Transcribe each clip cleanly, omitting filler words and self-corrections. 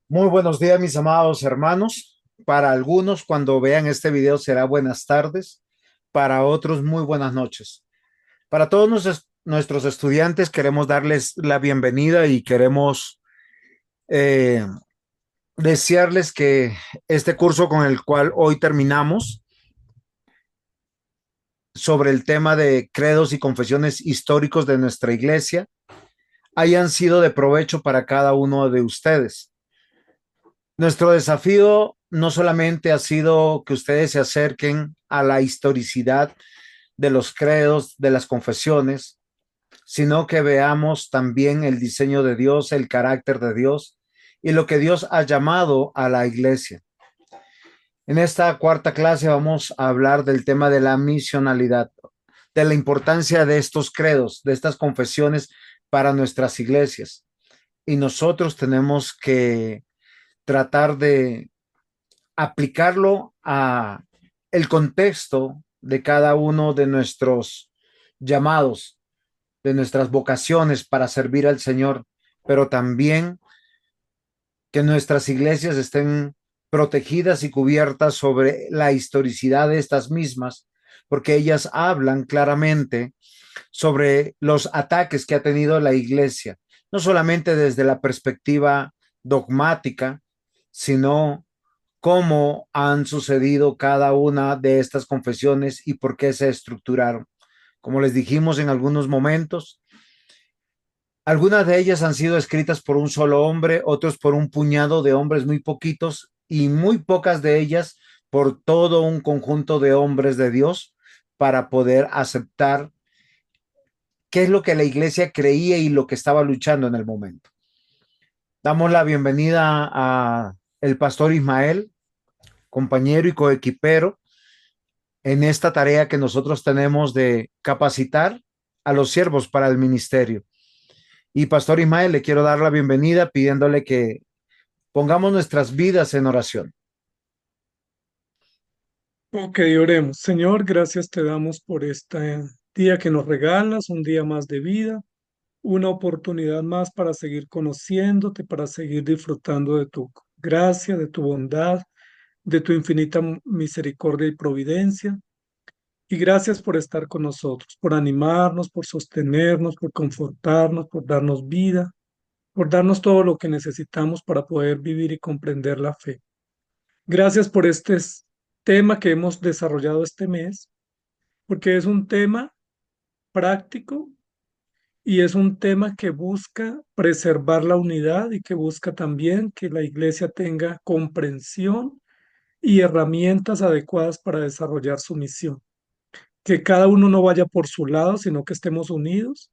Muy buenos días, mis amados hermanos. Para algunos, cuando vean este video, será buenas tardes. Para otros, muy buenas noches. Para todos nuestros estudiantes, queremos darles la bienvenida y queremos eh, desearles que este curso con el cual hoy terminamos sobre el tema de credos y confesiones históricos de nuestra iglesia hayan sido de provecho para cada uno de ustedes. Nuestro desafío no solamente ha sido que ustedes se acerquen a la historicidad de los credos, de las confesiones, sino que veamos también el diseño de Dios, el carácter de Dios y lo que Dios ha llamado a la iglesia. En esta cuarta clase vamos a hablar del tema de la misionalidad, de la importancia de estos credos, de estas confesiones para nuestras iglesias. Y nosotros tenemos que tratar de aplicarlo a el contexto de cada uno de nuestros llamados, de nuestras vocaciones para servir al Señor, pero también que nuestras iglesias estén protegidas y cubiertas sobre la historicidad de estas mismas, porque ellas hablan claramente sobre los ataques que ha tenido la iglesia, no solamente desde la perspectiva dogmática, sino cómo han sucedido cada una de estas confesiones y por qué se estructuraron. Como les dijimos en algunos momentos, algunas de ellas han sido escritas por un solo hombre, otros por un puñado de hombres muy poquitos y muy pocas de ellas por todo un conjunto de hombres de Dios para poder aceptar qué es lo que la iglesia creía y lo que estaba luchando en el momento. Damos la bienvenida a el pastor Ismael, compañero y coequipero en esta tarea que nosotros tenemos de capacitar a los siervos para el ministerio. Y Pastor Ismael, le quiero dar la bienvenida pidiéndole que pongamos nuestras vidas en oración. Ok, oremos. Señor, gracias te damos por este día que nos regalas, un día más de vida, una oportunidad más para seguir conociéndote, para seguir disfrutando de tu gracia, de tu bondad, de tu infinita misericordia y providencia. Y gracias por estar con nosotros, por animarnos, por sostenernos, por confortarnos, por darnos vida, por darnos todo lo que necesitamos para poder vivir y comprender la fe. Gracias por este tema que hemos desarrollado este mes, porque es un tema práctico y es un tema que busca preservar la unidad y que busca también que la iglesia tenga comprensión y herramientas adecuadas para desarrollar su misión. Que cada uno no vaya por su lado, sino que estemos unidos,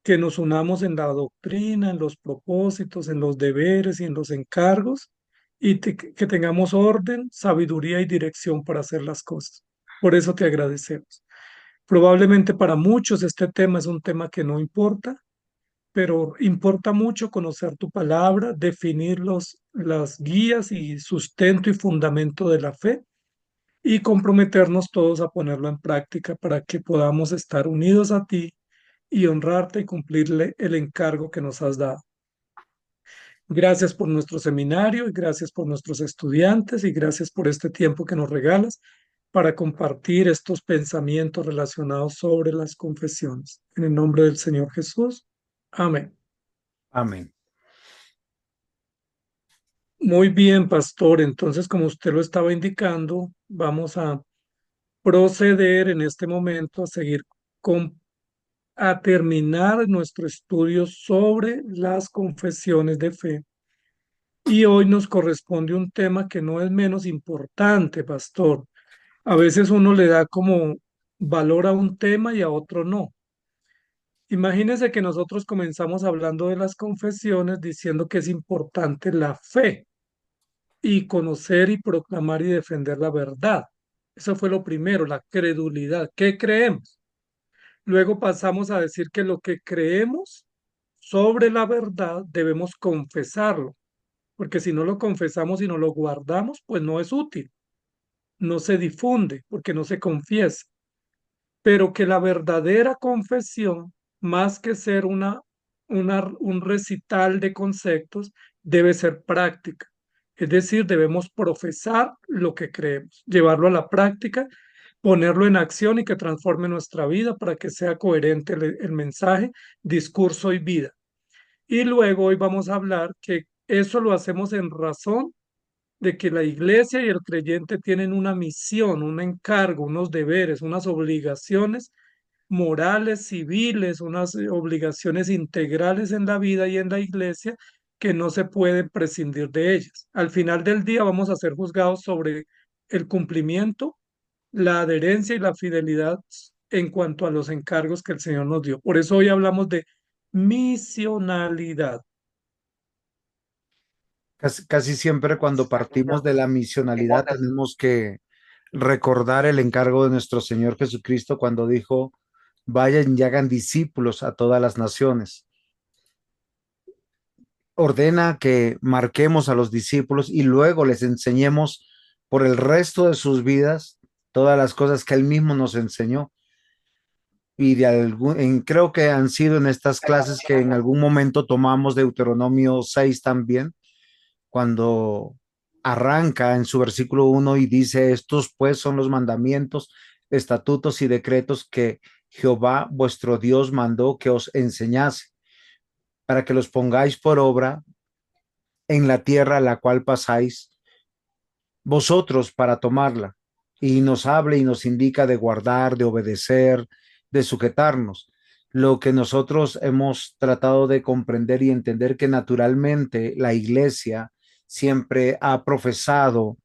que nos unamos en la doctrina, en los propósitos, en los deberes y en los encargos, y que tengamos orden, sabiduría y dirección para hacer las cosas. Por eso te agradecemos. Probablemente para muchos este tema es un tema que no importa, pero importa mucho conocer tu palabra, definir las guías y sustento y fundamento de la fe y comprometernos todos a ponerlo en práctica para que podamos estar unidos a ti y honrarte y cumplirle el encargo que nos has dado. Gracias por nuestro seminario y gracias por nuestros estudiantes y gracias por este tiempo que nos regalas para compartir estos pensamientos relacionados sobre las confesiones. En el nombre del Señor Jesús. Amén. Amén. Muy bien, pastor. Entonces, como usted lo estaba indicando, vamos a proceder en este momento a seguir con, a terminar nuestro estudio sobre las confesiones de fe. Y hoy nos corresponde un tema que no es menos importante, pastor. A veces uno le da como valor a un tema y a otro no. Imagínese que nosotros comenzamos hablando de las confesiones diciendo que es importante la fe y conocer y proclamar y defender la verdad. Eso fue lo primero, la credulidad. ¿Qué creemos? Luego pasamos a decir que lo que creemos sobre la verdad debemos confesarlo, porque si no lo confesamos y no lo guardamos, pues no es útil, no se difunde, porque no se confiesa. Pero que la verdadera confesión, más que ser una un recital de conceptos, debe ser práctica. Es decir, debemos profesar lo que creemos, llevarlo a la práctica, ponerlo en acción y que transforme nuestra vida para que sea coherente el mensaje, discurso y vida. Y luego hoy vamos a hablar que eso lo hacemos en razón de que la iglesia y el creyente tienen una misión, un encargo, unos deberes, unas obligaciones morales, civiles, unas obligaciones integrales en la vida y en la iglesia que no se pueden prescindir de ellas. Al final del día vamos a ser juzgados sobre el cumplimiento, la adherencia y la fidelidad en cuanto a los encargos que el Señor nos dio. Por eso hoy hablamos de misionalidad. Casi siempre cuando partimos de la misionalidad tenemos que recordar el encargo de nuestro Señor Jesucristo cuando dijo, vayan y hagan discípulos a todas las naciones. Ordena que marquemos a los discípulos y luego les enseñemos por el resto de sus vidas todas las cosas que él mismo nos enseñó. Y creo que han sido en estas clases que en algún momento tomamos Deuteronomio 6 también, cuando arranca en su versículo 1 y dice, estos pues son los mandamientos, estatutos y decretos que Jehová vuestro Dios mandó que os enseñase, para que los pongáis por obra en la tierra a la cual pasáis vosotros para tomarla. Y nos habla y nos indica de guardar, de obedecer, de sujetarnos. Lo que nosotros hemos tratado de comprender y entender que naturalmente la iglesia siempre ha profesado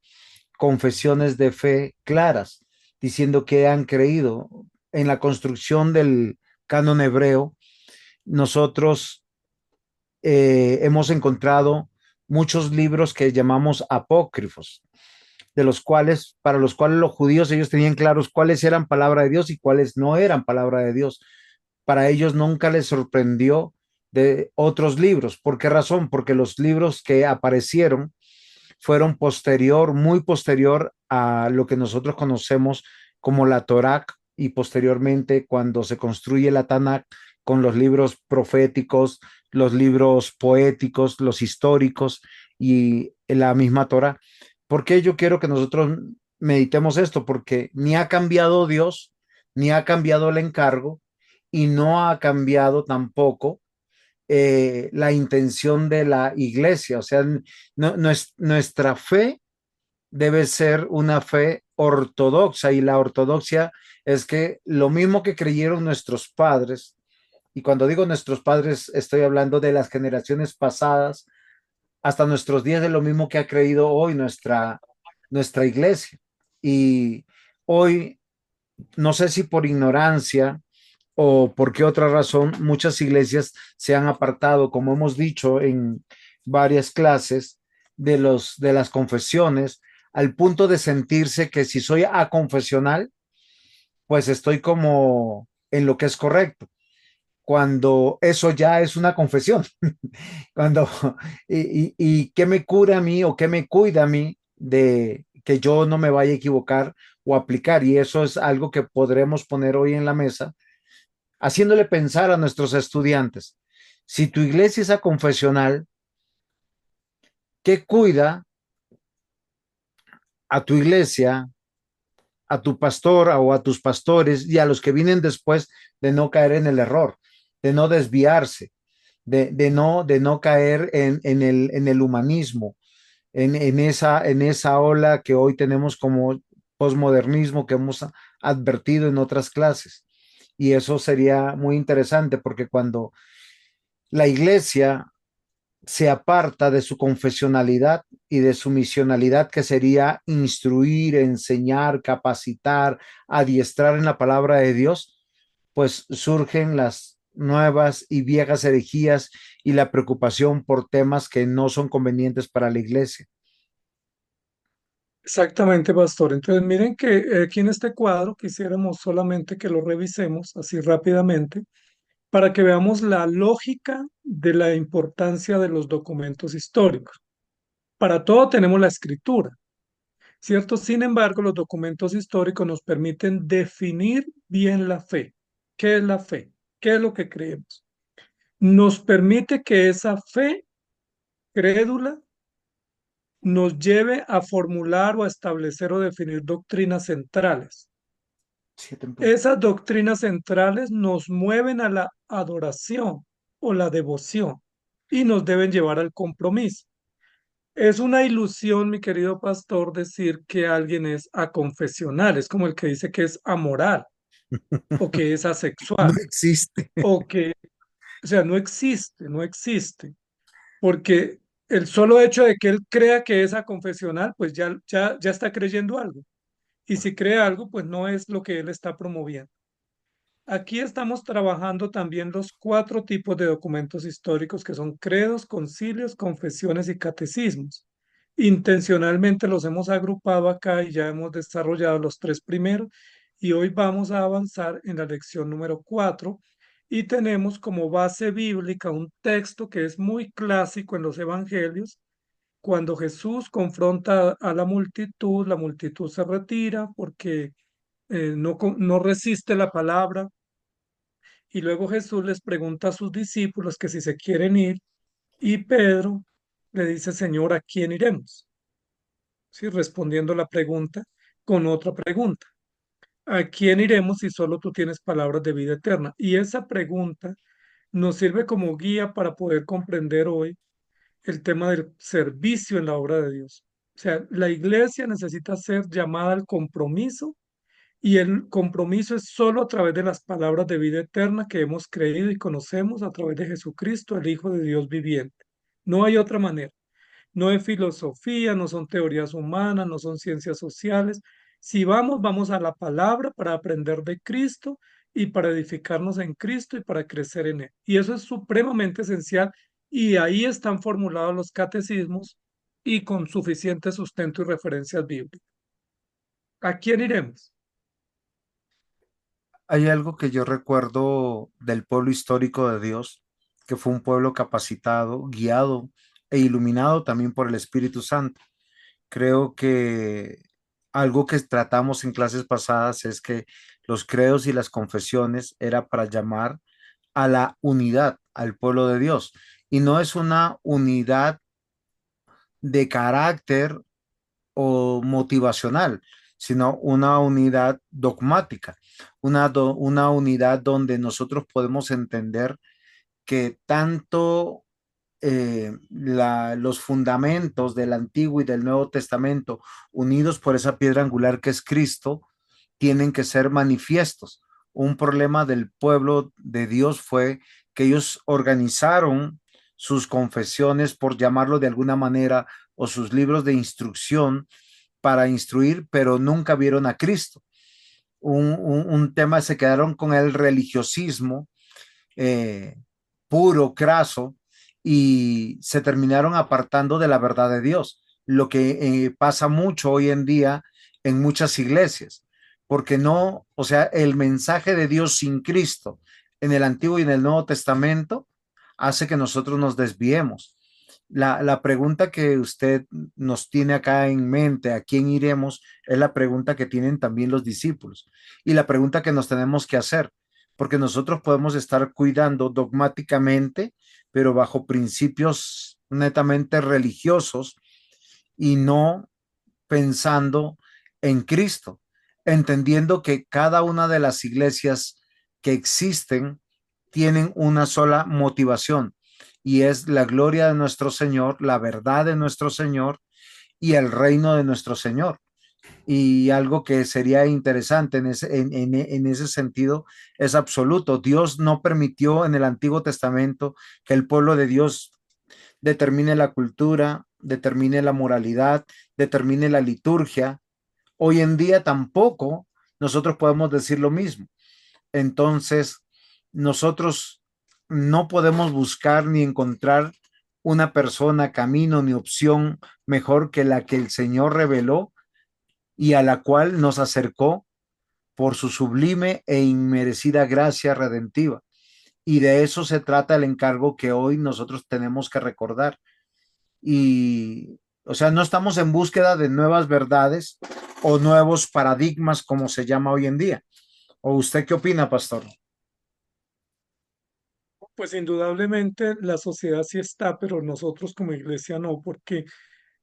confesiones de fe claras, diciendo que han creído en la construcción del canon hebreo. Nosotros hemos encontrado muchos libros que llamamos apócrifos, de los cuales, para los cuales los judíos, ellos tenían claros cuáles eran palabra de Dios y cuáles no eran palabra de Dios. Para ellos nunca les sorprendió de otros libros. ¿Por qué razón? Porque los libros que aparecieron fueron muy posterior a lo que nosotros conocemos como la Torá y posteriormente cuando se construye la Tanakh con los libros proféticos, los libros poéticos, los históricos y la misma Torá. ¿Por qué yo quiero que nosotros meditemos esto? Porque ni ha cambiado Dios, ni ha cambiado el encargo y no ha cambiado tampoco la intención de la iglesia. O sea, nuestra fe debe ser una fe ortodoxa y la ortodoxia es que lo mismo que creyeron nuestros padres, y cuando digo nuestros padres estoy hablando de las generaciones pasadas hasta nuestros días, de lo mismo que ha creído hoy nuestra iglesia. Y hoy, no sé si por ignorancia o por qué otra razón, muchas iglesias se han apartado, como hemos dicho en varias clases, de las confesiones, al punto de sentirse que si soy aconfesional, pues estoy como en lo que es correcto, cuando eso ya es una confesión. Cuando, y qué me cura a mí o qué me cuida a mí de que yo no me vaya a equivocar o aplicar. Y eso es algo que podremos poner hoy en la mesa, haciéndole pensar a nuestros estudiantes. Si tu iglesia es aconfesional, ¿qué cuida a tu iglesia, a tu pastor o a tus pastores y a los que vienen después de no caer en el error, de no desviarse, de no caer en el humanismo, en esa ola que hoy tenemos como posmodernismo que hemos advertido en otras clases? Y eso sería muy interesante porque cuando la iglesia se aparta de su confesionalidad y de su misionalidad, que sería instruir, enseñar, capacitar, adiestrar en la palabra de Dios, pues surgen las nuevas y viejas herejías y la preocupación por temas que no son convenientes para la iglesia. Exactamente, pastor. Entonces, miren que aquí en este cuadro quisiéramos solamente que lo revisemos así rápidamente para que veamos la lógica de la importancia de los documentos históricos. Para todo tenemos la escritura, ¿cierto? Sin embargo, los documentos históricos nos permiten definir bien la fe. ¿Qué es la fe? ¿Qué es lo que creemos? nos permite que esa fe crédula nos lleve a formular o a establecer o definir doctrinas centrales. Siete en punto. Esas doctrinas centrales nos mueven a la adoración o la devoción y nos deben llevar al compromiso. Es una ilusión, mi querido pastor, decir que alguien es aconfesional. Es como el que dice que es amoral o que es No asexual existe. o que, o sea, no existe, no existe. Porque el solo hecho de que él crea que es aconfesional, pues ya está creyendo algo. Y si cree algo, pues no es lo que él está promoviendo. Aquí estamos trabajando también los cuatro tipos de documentos históricos que son credos, concilios, confesiones y catecismos. Intencionalmente los hemos agrupado acá y ya hemos desarrollado los tres primeros y hoy vamos a avanzar en la lección número 4 y tenemos como base bíblica un texto que es muy clásico en los evangelios. Cuando Jesús confronta a la multitud se retira porque no resiste la palabra y luego Jesús les pregunta a sus discípulos que si se quieren ir y Pedro le dice, Señor, ¿a quién iremos? Sí, respondiendo la pregunta con otra pregunta. ¿A quién iremos si solo tú tienes palabras de vida eterna? Y esa pregunta nos sirve como guía para poder comprender hoy el tema del servicio en la obra de Dios. O sea, la iglesia necesita ser llamada al compromiso y el compromiso es solo a través de las palabras de vida eterna que hemos creído y conocemos a través de Jesucristo, el Hijo de Dios viviente. No hay otra manera. No es filosofía, no son teorías humanas, no son ciencias sociales. Si vamos, vamos a la palabra para aprender de Cristo y para edificarnos en Cristo y para crecer en Él. Y eso es supremamente esencial y ahí están formulados los catecismos y con suficiente sustento y referencias bíblicas. ¿A quién iremos? Hay algo que yo recuerdo del pueblo histórico de Dios, que fue un pueblo capacitado, guiado e iluminado también por el Espíritu Santo. Creo que algo que tratamos en clases pasadas es que los credos y las confesiones era para llamar a la unidad al pueblo de Dios. Y no es una unidad de carácter o motivacional, sino una unidad dogmática, una unidad donde nosotros podemos entender que tanto los fundamentos del Antiguo y del Nuevo Testamento, unidos por esa piedra angular que es Cristo, tienen que ser manifiestos. Un problema del pueblo de Dios fue que ellos organizaron sus confesiones, por llamarlo de alguna manera, o sus libros de instrucción para instruir, pero nunca vieron a Cristo. Un tema, se quedaron con el religiosismo eh, puro, craso, y se terminaron apartando de la verdad de Dios, lo que pasa mucho hoy en día en muchas iglesias, porque no, o sea, el mensaje de Dios sin Cristo en el Antiguo y en el Nuevo Testamento hace que nosotros nos desviemos. La pregunta que usted nos tiene acá en mente, ¿a quién iremos? Es la pregunta que tienen también los discípulos y la pregunta que nos tenemos que hacer, porque nosotros podemos estar cuidando dogmáticamente, pero bajo principios netamente religiosos y no pensando en Cristo, entendiendo que cada una de las iglesias que existen tienen una sola motivación y es la gloria de nuestro Señor, la verdad de nuestro Señor y el reino de nuestro Señor. Y algo que sería interesante en ese sentido es absoluto. Dios no permitió en el Antiguo Testamento que el pueblo de Dios determine la cultura, determine la moralidad, determine la liturgia. Hoy en día tampoco nosotros podemos decir lo mismo. Entonces, nosotros no podemos buscar ni encontrar una persona, camino ni opción mejor que la que el Señor reveló y a la cual nos acercó por su sublime e inmerecida gracia redentiva. Y de eso se trata el encargo que hoy nosotros tenemos que recordar. Y, o sea, no estamos en búsqueda de nuevas verdades o nuevos paradigmas, como se llama hoy en día. ¿O usted qué opina, pastor? Pues indudablemente la sociedad sí está, pero nosotros como iglesia no, porque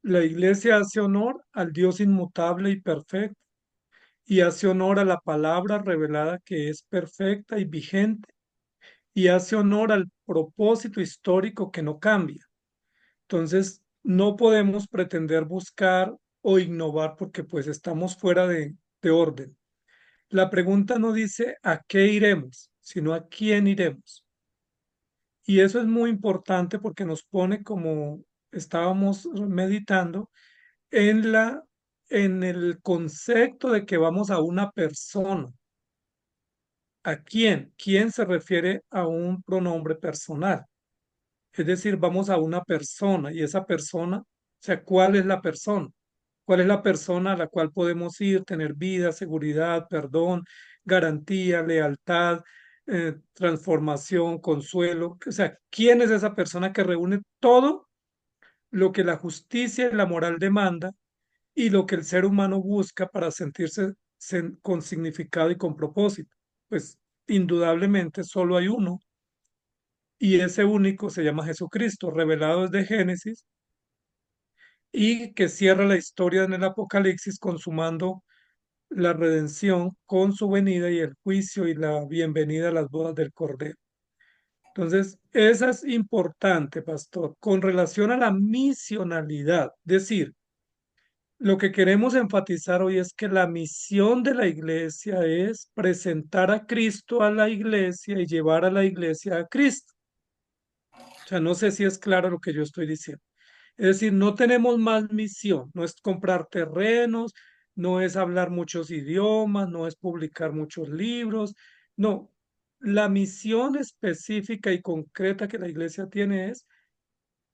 la iglesia hace honor al Dios inmutable y perfecto y hace honor a la palabra revelada que es perfecta y vigente y hace honor al propósito histórico que no cambia. Entonces, no podemos pretender buscar o innovar porque pues estamos fuera de orden. La pregunta no dice a qué iremos, sino a quién iremos. Y eso es muy importante porque nos pone, como estábamos meditando, en en el concepto de que vamos a una persona. ¿A quién? ¿Quién se refiere a un pronombre personal? Es decir, vamos a una persona y esa persona, o sea, ¿cuál es la persona? ¿Cuál es la persona a la cual podemos ir, tener vida, seguridad, perdón, garantía, lealtad, transformación, consuelo? O sea, ¿quién es esa persona que reúne todo lo que la justicia y la moral demanda y lo que el ser humano busca para sentirse con significado y con propósito? Pues indudablemente solo hay uno y ese único se llama Jesucristo, revelado desde Génesis y que cierra la historia en el Apocalipsis consumando la redención con su venida y el juicio y la bienvenida a las bodas del Cordero. Entonces, esa es importante, pastor, con relación a la misionalidad. Es decir, lo que queremos enfatizar hoy es que la misión de la iglesia es presentar a Cristo a la iglesia y llevar a la iglesia a Cristo. O sea, no sé si es claro lo que yo estoy diciendo. Es decir, no tenemos más misión, no es comprar terrenos, no es hablar muchos idiomas, no es publicar muchos libros, no. La misión específica y concreta que la iglesia tiene es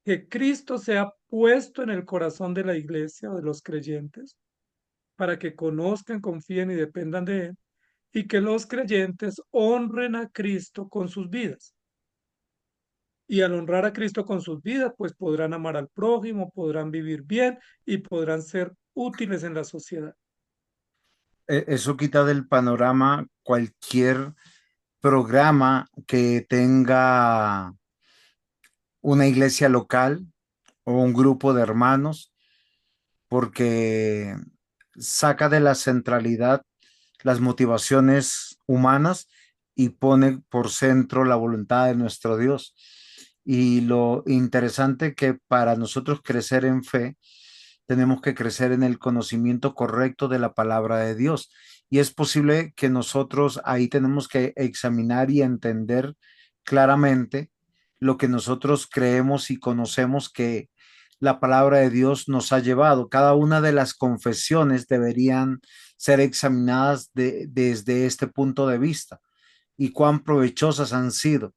que Cristo sea puesto en el corazón de la iglesia o de los creyentes para que conozcan, confíen y dependan de Él y que los creyentes honren a Cristo con sus vidas. Y al honrar a Cristo con sus vidas, pues podrán amar al prójimo, podrán vivir bien y podrán ser útiles en la sociedad. Eso quita del panorama cualquier programa que tenga una iglesia local o un grupo de hermanos, porque saca de la centralidad las motivaciones humanas y pone por centro la voluntad de nuestro Dios. Y lo interesante que para nosotros crecer en fe, tenemos que crecer en el conocimiento correcto de la palabra de Dios. Y es posible que nosotros ahí tenemos que examinar y entender claramente lo que nosotros creemos y conocemos que la palabra de Dios nos ha llevado. Cada una de las confesiones deberían ser examinadas desde este punto de vista y cuán provechosas han sido.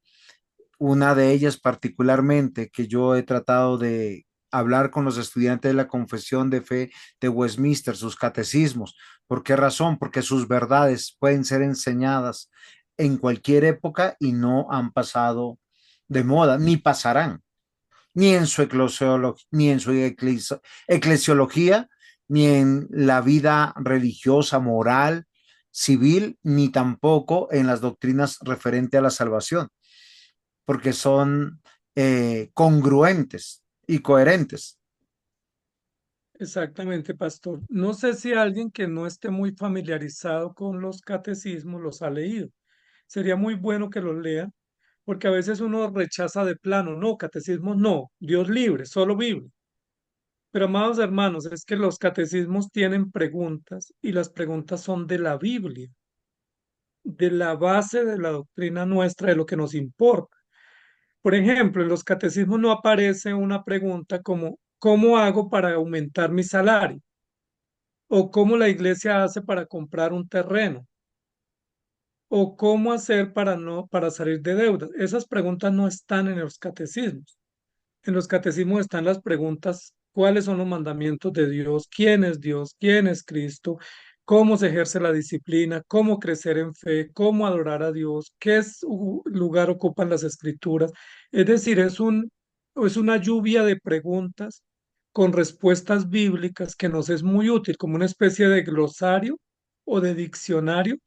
Una de ellas particularmente que yo he tratado de hablar con los estudiantes de la Confesión de Fe de Westminster, sus catecismos. ¿Por qué razón? Porque sus verdades pueden ser enseñadas en cualquier época y no han pasado de moda, ni pasarán, ni en su ni en su eclesiología, ni en la vida religiosa, moral, civil, ni tampoco en las doctrinas referente a la salvación, porque son congruentes y coherentes. Exactamente, pastor. No sé si alguien que no esté muy familiarizado con los catecismos los ha leído. Sería muy bueno que los lean, porque a veces uno rechaza de plano, no, catecismos no, Dios libre, solo Biblia. Pero amados hermanos, es que los catecismos tienen preguntas y las preguntas son de la Biblia, de la base de la doctrina nuestra, de lo que nos importa. Por ejemplo, en los catecismos no aparece una pregunta como ¿cómo hago para aumentar mi salario? O ¿cómo la iglesia hace para comprar un terreno? O ¿cómo hacer para no para salir de deudas? Esas preguntas no están en los catecismos. En los catecismos están las preguntas, ¿cuáles son los mandamientos de Dios? ¿Quién es Dios? ¿Quién es Cristo? ¿Cómo se ejerce la disciplina? ¿Cómo crecer en fe? ¿Cómo adorar a Dios? Lugar ocupan las escrituras? Es decir, es una lluvia de preguntas con respuestas bíblicas que nos es muy útil, como una especie de glosario o de diccionario,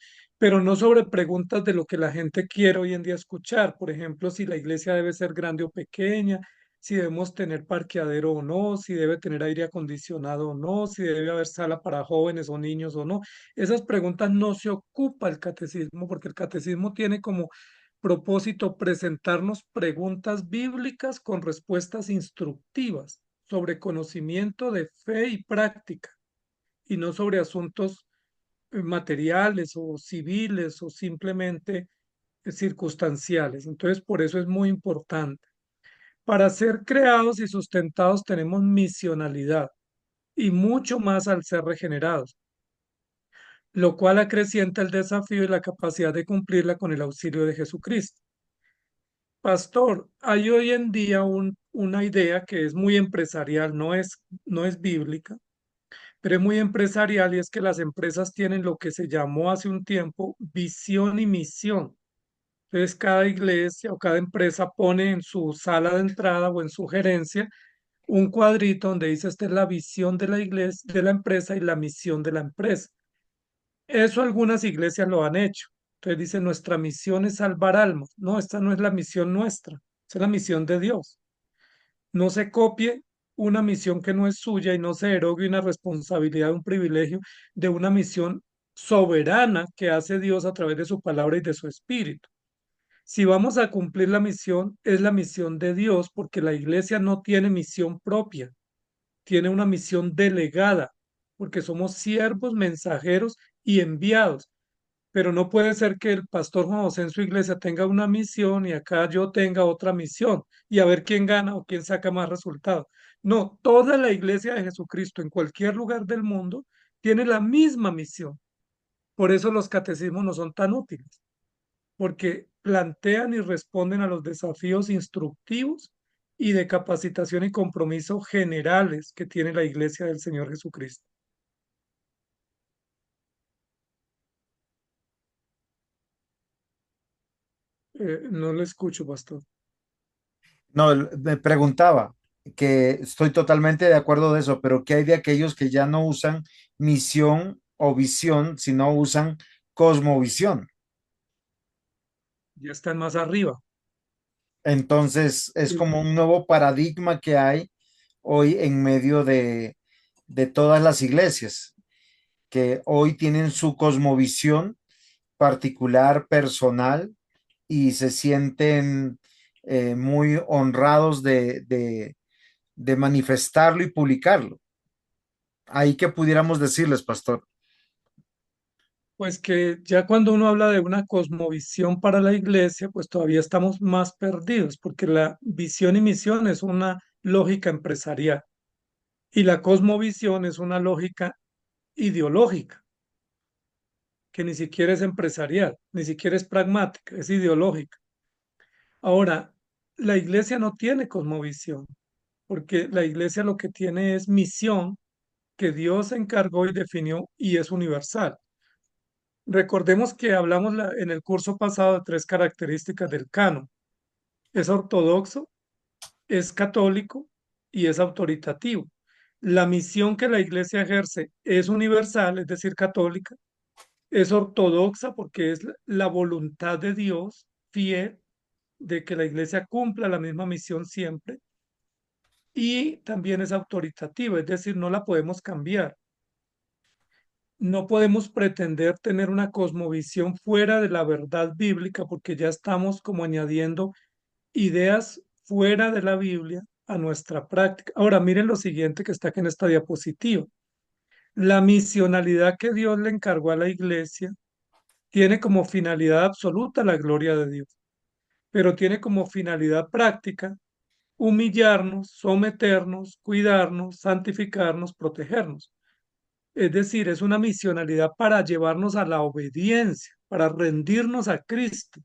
pero no sobre preguntas de lo que la gente quiere hoy en día escuchar. Por ejemplo, si la iglesia debe ser grande o pequeña, si debemos tener parqueadero o no, si debe tener aire acondicionado o no, si debe haber sala para jóvenes o niños o no. Esas preguntas no se ocupa el catecismo, porque el catecismo tiene como propósito presentarnos preguntas bíblicas con respuestas instructivas sobre conocimiento de fe y práctica, y no sobre asuntos materiales o civiles o simplemente circunstanciales. Entonces, por eso es muy importante. Para ser creados y sustentados tenemos misionalidad y mucho más al ser regenerados, lo cual acrecienta el desafío y la capacidad de cumplirla con el auxilio de Jesucristo. Pastor, hay hoy en día una idea que es muy empresarial, no es bíblica, pero es muy empresarial, y es que las empresas tienen lo que se llamó hace un tiempo visión y misión. Entonces, cada iglesia o cada empresa pone en su sala de entrada o en su gerencia un cuadrito donde dice: esta es la visión de la iglesia, de la empresa, y la misión de la empresa. Eso algunas iglesias lo han hecho. Entonces dice: nuestra misión es salvar almas. No, esta no es la misión nuestra, esa es la misión de Dios. No se copie una misión que no es suya, y no se erogue una responsabilidad, un privilegio de una misión soberana que hace Dios a través de su palabra y de su espíritu. Si vamos a cumplir la misión, es la misión de Dios, porque la iglesia no tiene misión propia, tiene una misión delegada, porque somos siervos, mensajeros y enviados. Pero no puede ser que el pastor Juan José en su iglesia tenga una misión y acá yo tenga otra misión, y a ver quién gana o quién saca más resultados. No, toda la iglesia de Jesucristo en cualquier lugar del mundo tiene la misma misión. Por eso los catecismos no son tan útiles, porque plantean y responden a los desafíos instructivos y de capacitación y compromiso generales que tiene la iglesia del Señor Jesucristo. No le escucho, pastor. No, me preguntaba que estoy totalmente de acuerdo de eso, pero ¿qué hay de aquellos que ya no usan misión o visión, sino usan cosmovisión? Ya están más arriba. Entonces es Sí. como un nuevo paradigma que hay hoy en medio de todas las iglesias, que hoy tienen su cosmovisión particular, personal, y se sienten muy honrados de manifestarlo y publicarlo. Ahí que pudiéramos decirles, pastor. Pues que ya cuando uno habla de una cosmovisión para la iglesia, pues todavía estamos más perdidos, porque la visión y misión es una lógica empresarial y la cosmovisión es una lógica ideológica, que ni siquiera es empresarial, ni siquiera es pragmática, es ideológica. Ahora, la iglesia no tiene cosmovisión, porque la iglesia lo que tiene es misión, que Dios se encargó y definió, y es universal. Recordemos que hablamos en el curso pasado de tres características del canon. Es ortodoxo, es católico y es autoritativo. La misión que la iglesia ejerce es universal, es decir, católica, es ortodoxa porque es la voluntad de Dios fiel de que la iglesia cumpla la misma misión siempre, y también es autoritativa, es decir, no la podemos cambiar. No podemos pretender tener una cosmovisión fuera de la verdad bíblica, porque ya estamos como añadiendo ideas fuera de la Biblia a nuestra práctica. Ahora, miren lo siguiente que está aquí en esta diapositiva. La misionalidad que Dios le encargó a la iglesia tiene como finalidad absoluta la gloria de Dios, pero tiene como finalidad práctica humillarnos, someternos, cuidarnos, santificarnos, protegernos. Es decir, es una misionalidad para llevarnos a la obediencia, para rendirnos a Cristo,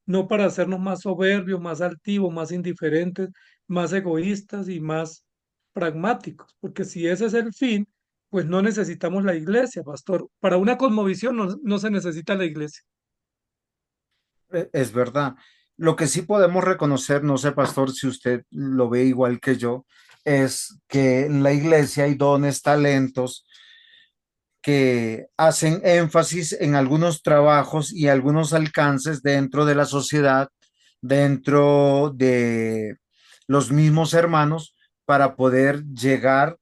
no para hacernos más soberbios, más altivos, más indiferentes, más egoístas y más pragmáticos. Porque si ese es el fin, pues no necesitamos la iglesia, pastor. Para una cosmovisión no se necesita la iglesia. Es verdad. Lo que sí podemos reconocer, no sé, pastor, si usted lo ve igual que yo, es que en la iglesia hay dones, talentos que hacen énfasis en algunos trabajos y algunos alcances dentro de la sociedad, dentro de los mismos hermanos, para poder llegar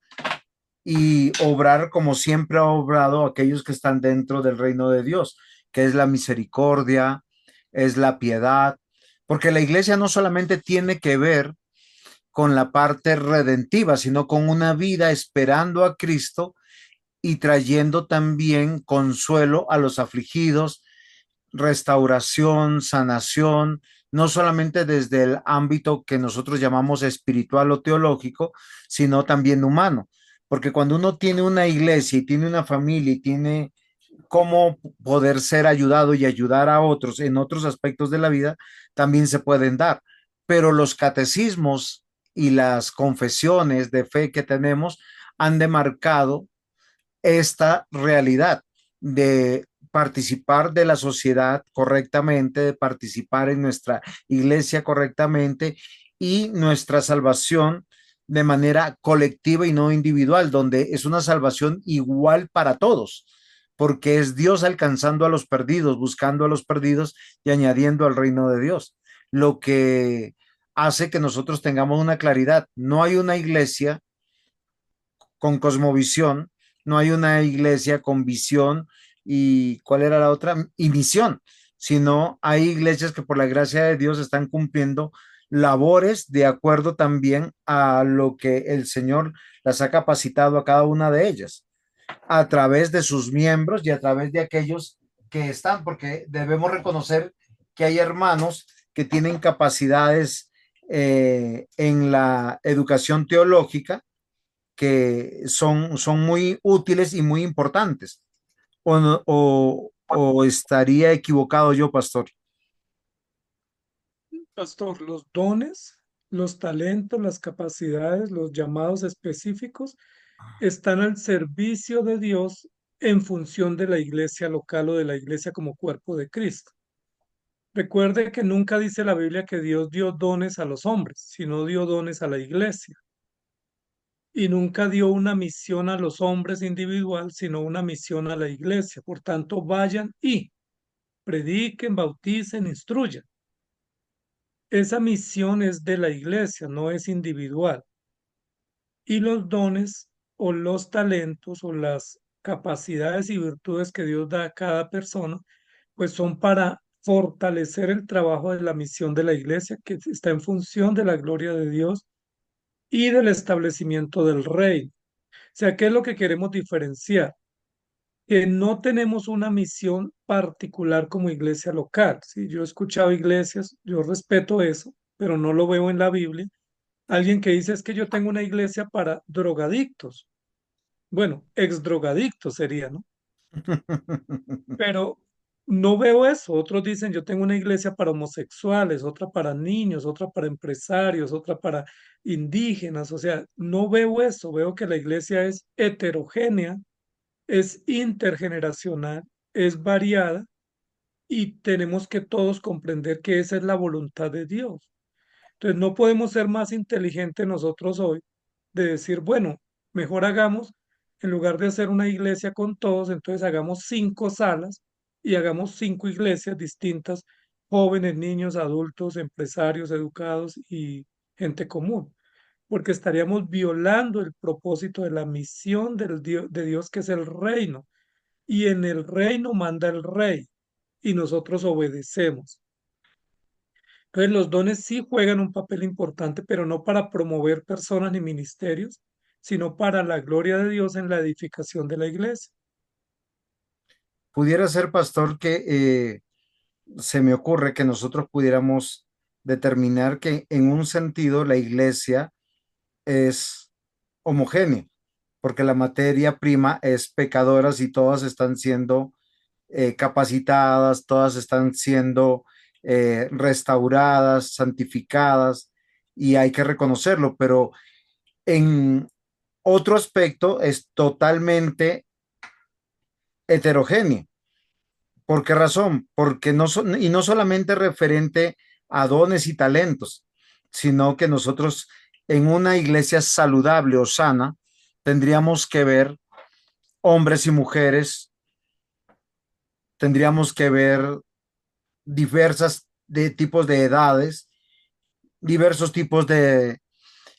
y obrar como siempre ha obrado aquellos que están dentro del reino de Dios, que es la misericordia, es la piedad, porque la iglesia no solamente tiene que ver con la parte redentiva, sino con una vida esperando a Cristo y trayendo también consuelo a los afligidos, restauración, sanación, no solamente desde el ámbito que nosotros llamamos espiritual o teológico, sino también humano. Porque cuando uno tiene una iglesia y tiene una familia y tiene cómo poder ser ayudado y ayudar a otros en otros aspectos de la vida, también se pueden dar. Pero los catecismos y las confesiones de fe que tenemos han demarcado esta realidad de participar de la sociedad correctamente, de participar en nuestra iglesia correctamente y nuestra salvación de manera colectiva y no individual, donde es una salvación igual para todos, porque es Dios alcanzando a los perdidos, buscando a los perdidos y añadiendo al reino de Dios, lo que hace que nosotros tengamos una claridad. No hay una iglesia con cosmovisión, no hay una iglesia con visión y ¿cuál era la otra? Y misión, sino hay iglesias que por la gracia de Dios están cumpliendo labores de acuerdo también a lo que el Señor las ha capacitado a cada una de ellas, a través de sus miembros y a través de aquellos que están, porque debemos reconocer que hay hermanos que tienen capacidades en la educación teológica que son muy útiles y muy importantes. O estaría equivocado yo, pastor. Pastor, los dones, los talentos, las capacidades, los llamados específicos están al servicio de Dios en función de la iglesia local o de la iglesia como cuerpo de Cristo. Recuerde que nunca dice la Biblia que Dios dio dones a los hombres, sino dio dones a la iglesia. Y nunca dio una misión a los hombres individual, sino una misión a la iglesia. Por tanto, vayan y prediquen, bauticen, instruyan. Esa misión es de la iglesia, no es individual. Y los dones o los talentos o las capacidades y virtudes que Dios da a cada persona, pues son para fortalecer el trabajo de la misión de la iglesia, que está en función de la gloria de Dios y del establecimiento del reino. O sea, ¿qué es lo que queremos diferenciar? Que no tenemos una misión particular como iglesia local. Si yo he escuchado iglesias, yo respeto eso, pero no lo veo en la Biblia. Alguien que dice es que yo tengo una iglesia para drogadictos. Bueno, ex drogadictos sería, ¿no? Pero no veo eso. Otros dicen yo tengo una iglesia para homosexuales, otra para niños, otra para empresarios, otra para indígenas. O sea, no veo eso. Veo que la iglesia es heterogénea, es intergeneracional, es variada y tenemos que todos comprender que esa es la voluntad de Dios. Entonces no podemos ser más inteligentes nosotros hoy de decir, bueno, mejor hagamos, en lugar de hacer una iglesia con todos, entonces hagamos 5 salas y hagamos 5 iglesias distintas, jóvenes, niños, adultos, empresarios, educados y gente común, porque estaríamos violando el propósito de la misión de Dios, que es el reino y en el reino manda el rey y nosotros obedecemos. Entonces los dones sí juegan un papel importante, pero no para promover personas ni ministerios, sino para la gloria de Dios en la edificación de la iglesia. Pudiera ser, pastor, que se me ocurre que nosotros pudiéramos determinar que en un sentido la iglesia es homogénea, porque la materia prima es pecadora y todas están siendo capacitadas, todas están siendo restauradas, santificadas, y hay que reconocerlo, pero en otro aspecto es totalmente heterogénea. ¿Por qué razón? Porque no son, y no solamente referente a dones y talentos, sino que nosotros en una iglesia saludable o sana tendríamos que ver hombres y mujeres, tendríamos que ver diversas de tipos de edades, diversos tipos de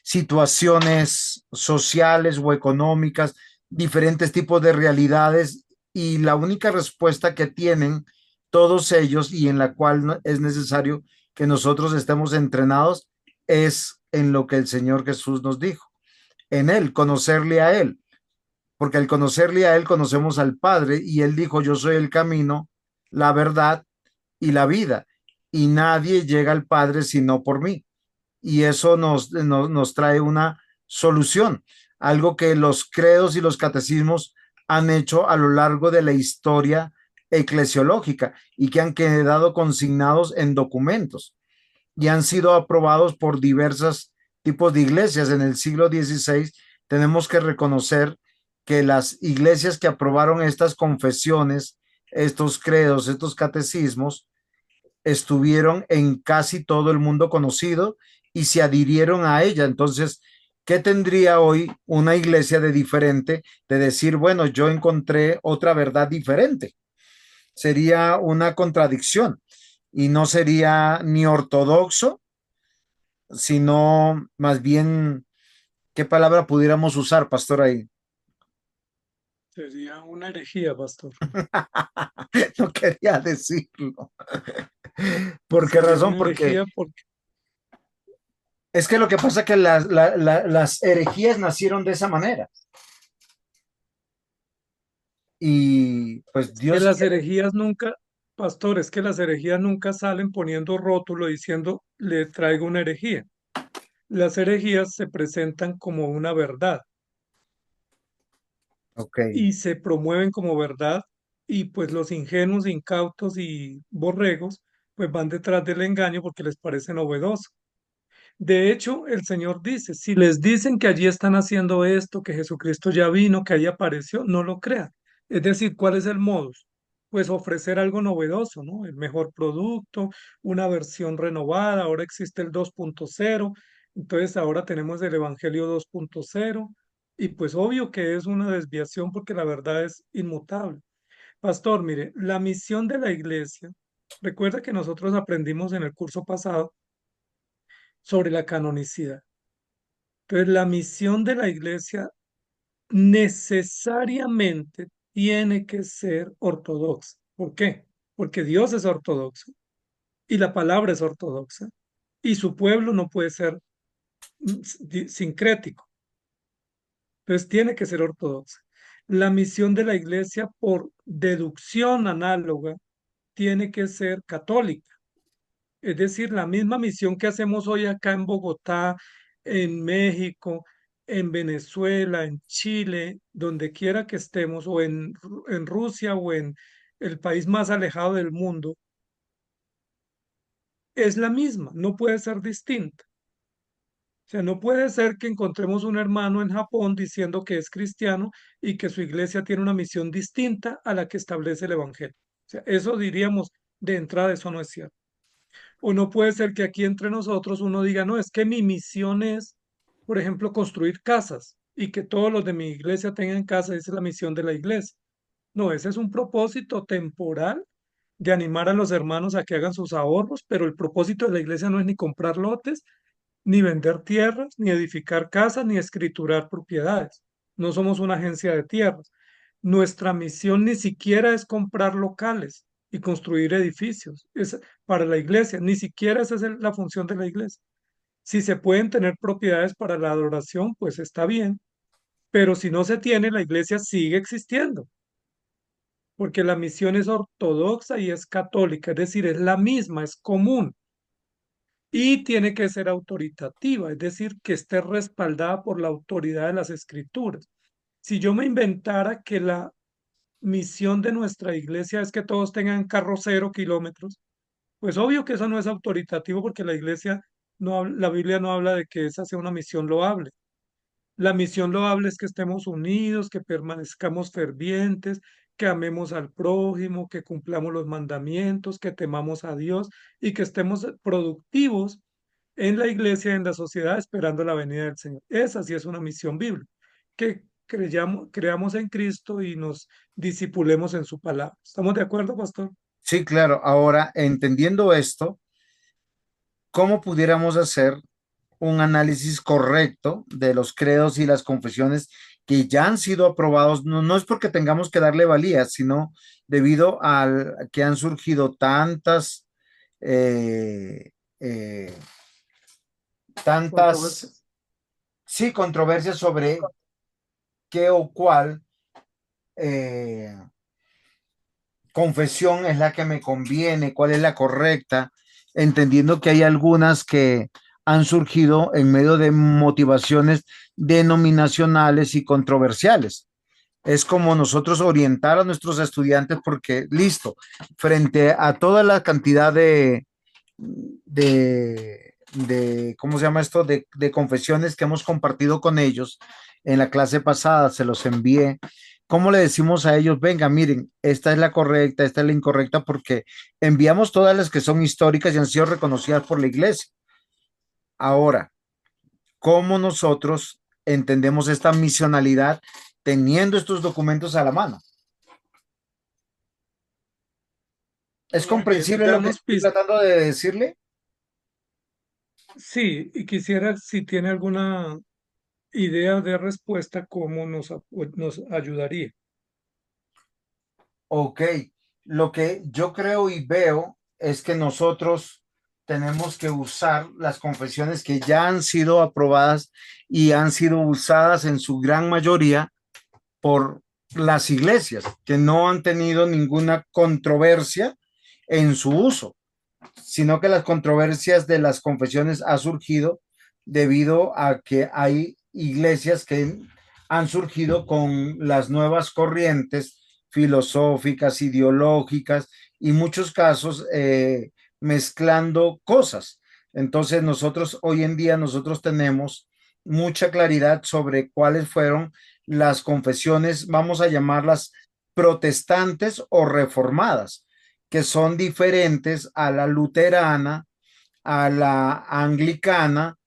situaciones sociales o económicas, diferentes tipos de realidades y la única respuesta que tienen todos ellos y en la cual es necesario que nosotros estemos entrenados es en lo que el Señor Jesús nos dijo, en Él, conocerle a Él, porque al conocerle a Él conocemos al Padre y Él dijo, yo soy el camino, la verdad y la vida y nadie llega al Padre sino por mí y eso nos trae una solución, algo que los credos y los catecismos han hecho a lo largo de la historia eclesiológica y que han quedado consignados en documentos y han sido aprobados por diversos tipos de iglesias. En el siglo XVI tenemos que reconocer que las iglesias que aprobaron estas confesiones, estos credos, estos catecismos, estuvieron en casi todo el mundo conocido y se adhirieron a ella. Entonces, ¿qué tendría hoy una iglesia de diferente de decir, bueno, yo encontré otra verdad diferente? Sería una contradicción y no sería ni ortodoxo, sino más bien, ¿qué palabra pudiéramos usar, pastor, ahí? Sería una herejía, pastor. No quería decirlo. ¿Por qué Sería razón? una Porque herejía porque es que lo que pasa es que las herejías nacieron de esa manera. Y pues que Dios las quiere. herejías nunca, pastor, es que las herejías nunca salen poniendo rótulo diciendo le traigo una herejía. Las herejías se presentan como una verdad Ok, y se promueven como verdad y pues los ingenuos, incautos y borregos pues van detrás del engaño porque les parece novedoso. De hecho, el Señor dice, si les dicen que allí están haciendo esto, que Jesucristo ya vino, que ahí apareció, no lo crean. Es decir, ¿cuál es el modus? Pues ofrecer algo novedoso, ¿no? El mejor producto, una versión renovada, ahora existe el 2.0, entonces ahora tenemos el Evangelio 2.0 y pues obvio que es una desviación porque la verdad es inmutable. Pastor, mire, la misión de la iglesia, recuerda que nosotros aprendimos en el curso pasado sobre la canonicidad. Entonces, la misión de la iglesia necesariamente tiene que ser ortodoxa. ¿Por qué? Porque Dios es ortodoxo y la palabra es ortodoxa y su pueblo no puede ser sincrético. Entonces, tiene que ser ortodoxa. La misión de la iglesia, por deducción análoga, tiene que ser católica. Es decir, la misma misión que hacemos hoy acá en Bogotá, en México, en Venezuela, en Chile, donde quiera que estemos, o en Rusia o en el país más alejado del mundo, es la misma, no puede ser distinta. O sea, no puede ser que encontremos un hermano en Japón diciendo que es cristiano y que su iglesia tiene una misión distinta a la que establece el Evangelio. O sea, eso diríamos de entrada, eso no es cierto. O no puede ser que aquí entre nosotros uno diga, no, es que mi misión es, por ejemplo, construir casas y que todos los de mi iglesia tengan casa, esa es la misión de la iglesia. No, ese es un propósito temporal de animar a los hermanos a que hagan sus ahorros, pero el propósito de la iglesia no es ni comprar lotes, ni vender tierras, ni edificar casas, ni escriturar propiedades. No somos una agencia de tierras. Nuestra misión ni siquiera es comprar locales y construir edificios. Es para la iglesia, ni siquiera esa es la función de la iglesia. Si se pueden tener propiedades para la adoración, pues está bien, pero si no se tiene, la iglesia sigue existiendo, porque la misión es ortodoxa y es católica, es decir, es la misma, es común y tiene que ser autoritativa, es decir, que esté respaldada por la autoridad de las escrituras. Si yo me inventara que la misión de nuestra iglesia es que todos tengan carro 0 kilómetros, pues obvio que eso no es autoritativo porque la iglesia no, la Biblia no habla de que esa sea una misión loable. La misión loable es que estemos unidos, que permanezcamos fervientes, que amemos al prójimo, que cumplamos los mandamientos, que temamos a Dios y que estemos productivos en la iglesia y en la sociedad esperando la venida del Señor. Esa sí es una misión bíblica. creamos en Cristo y nos discipulemos en su palabra. ¿Estamos de acuerdo, pastor? Sí, claro. Ahora, entendiendo esto, ¿cómo pudiéramos hacer un análisis correcto de los credos y las confesiones que ya han sido aprobados? No, no es porque tengamos que darle valía, sino debido al que han surgido eh, eh, tantas, Controversias. sí, controversias sobre qué o cuál eh, confesión es la que me conviene, cuál es la correcta, entendiendo que hay algunas que han surgido en medio de motivaciones denominacionales y controversiales. Es como nosotros orientar a nuestros estudiantes porque, listo, frente a toda la cantidad ¿cómo se llama esto? De confesiones que hemos compartido con ellos en la clase pasada, se los envié. ¿Cómo le decimos a ellos, venga, miren, esta es la correcta, esta es la incorrecta? Porque enviamos todas las que son históricas y han sido reconocidas por la iglesia. Ahora, ¿cómo nosotros entendemos esta misionalidad teniendo estos documentos a la mano? ¿Es Muy bien. comprensible lo que estoy tratando de decirle? Sí, y quisiera si tiene alguna idea de respuesta, cómo nos ayudaría. Ok, lo que yo creo y veo es que nosotros tenemos que usar las confesiones que ya han sido aprobadas y han sido usadas en su gran mayoría por las iglesias, que no han tenido ninguna controversia en su uso, sino que las controversias de las confesiones ha surgido debido a que hay iglesias que han surgido con las nuevas corrientes filosóficas, ideológicas y muchos casos mezclando cosas. Entonces nosotros hoy en día nosotros tenemos mucha claridad sobre cuáles fueron las confesiones, vamos a llamarlas protestantes o reformadas, que son diferentes a la luterana, a la anglicana,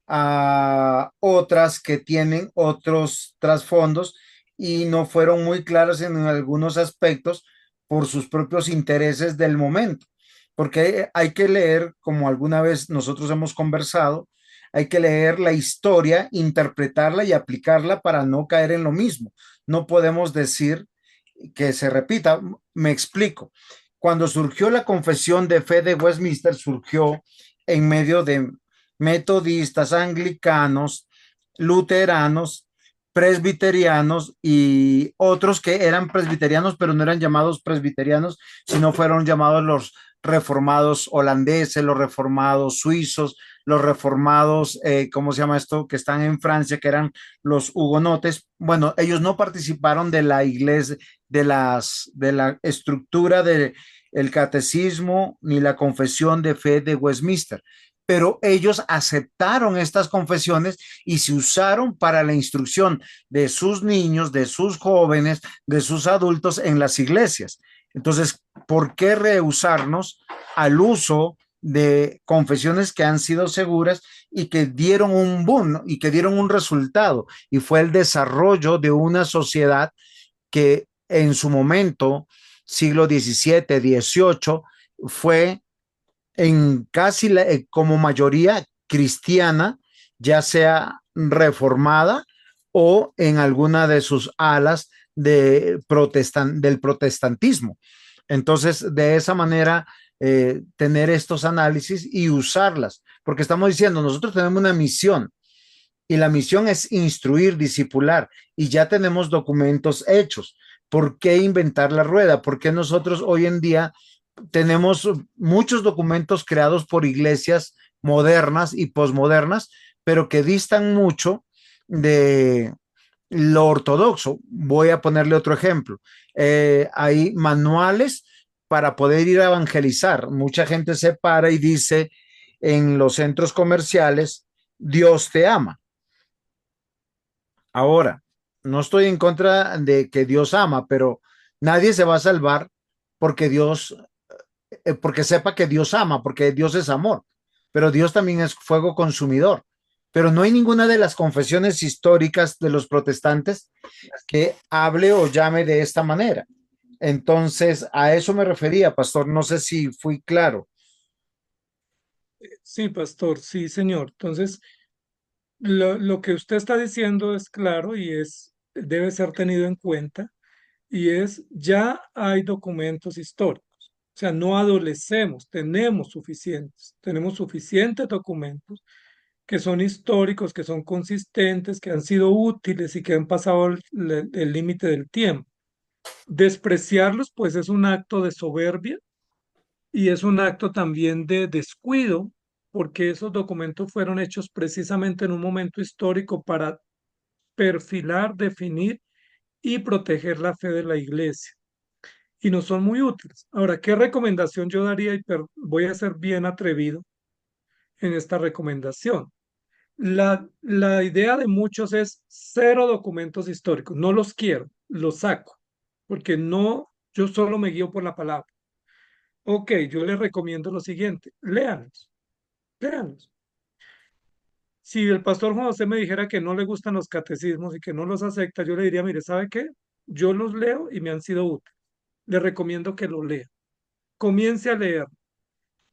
a otras que tienen otros trasfondos y no fueron muy claras en algunos aspectos por sus propios intereses del momento. Porque hay que leer, como alguna vez nosotros hemos conversado, hay que leer la historia, interpretarla y aplicarla para no caer en lo mismo. No podemos decir que se repita. Me explico. Cuando surgió la confesión de fe de Westminster, surgió en medio de metodistas, anglicanos, luteranos, presbiterianos y otros que eran presbiterianos, pero no eran llamados presbiterianos, sino fueron llamados los reformados holandeses, los reformados suizos, los reformados, ¿cómo se llama esto? Que están en Francia, que eran los hugonotes. Bueno, ellos no participaron de la iglesia, de la estructura del catecismo ni la confesión de fe de Westminster, pero ellos aceptaron estas confesiones y se usaron para la instrucción de sus niños, de sus jóvenes, de sus adultos en las iglesias. Entonces, ¿por qué rehusarnos al uso de confesiones que han sido seguras y que dieron un boom, ¿no? Y que dieron un resultado? Y fue el desarrollo de una sociedad que en su momento, siglo XVII, XVIII, fue en casi como mayoría cristiana, ya sea reformada o en alguna de sus alas del protestantismo. Entonces, de esa manera, tener estos análisis y usarlas, porque estamos diciendo, nosotros tenemos una misión y la misión es instruir, discipular, y ya tenemos documentos hechos. ¿Por qué inventar la rueda? ¿Por qué nosotros hoy en día tenemos muchos documentos creados por iglesias modernas y posmodernas, pero que distan mucho de lo ortodoxo? Voy a ponerle otro ejemplo. Hay manuales para poder ir a evangelizar. Mucha gente se para y dice en los centros comerciales, Dios te ama. Ahora, no estoy en contra de que Dios ama, pero nadie se va a salvar porque porque sepa que Dios ama, porque Dios es amor, pero Dios también es fuego consumidor. pero no hay ninguna de las confesiones históricas de los protestantes que hable o llame de esta manera. Entonces, a eso me refería, pastor. No sé si fui claro. Sí, pastor, sí, señor. Entonces, lo que usted está diciendo es claro y debe ser tenido en cuenta y ya hay documentos históricos. O sea, no adolecemos, tenemos suficientes documentos que son históricos, que son consistentes, que han sido útiles y que han pasado el límite del tiempo. Despreciarlos, pues es un acto de soberbia y es un acto también de descuido, porque esos documentos fueron hechos precisamente en un momento histórico para perfilar, definir y proteger la fe de la iglesia. Y no son muy útiles. Ahora, ¿qué recomendación yo daría? Voy a ser bien atrevido en esta recomendación. La idea de muchos es cero documentos históricos. No los quiero, los saco, porque no, yo solo me guío por la palabra. Ok, yo les recomiendo lo siguiente, léanlos, léanlos. Si el pastor Juan José me dijera que no le gustan los catecismos y que no los acepta, yo le diría, mire, ¿sabe qué? Yo los leo y me han sido útiles. Le recomiendo que lo lea. Comience a leer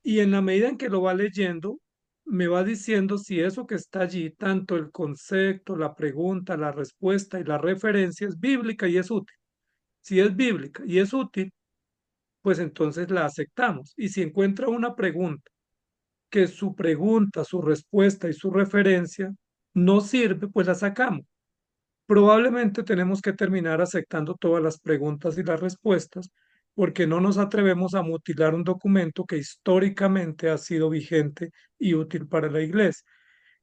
y en la medida en que lo va leyendo, me va diciendo si eso que está allí, tanto el concepto, la pregunta, la respuesta y la referencia es bíblica y es útil. Si es bíblica y es útil, pues entonces la aceptamos. Y si encuentra una pregunta que su pregunta, su respuesta y su referencia no sirve, pues la sacamos. Probablemente tenemos que terminar aceptando todas las preguntas y las respuestas porque no nos atrevemos a mutilar un documento que históricamente ha sido vigente y útil para la iglesia.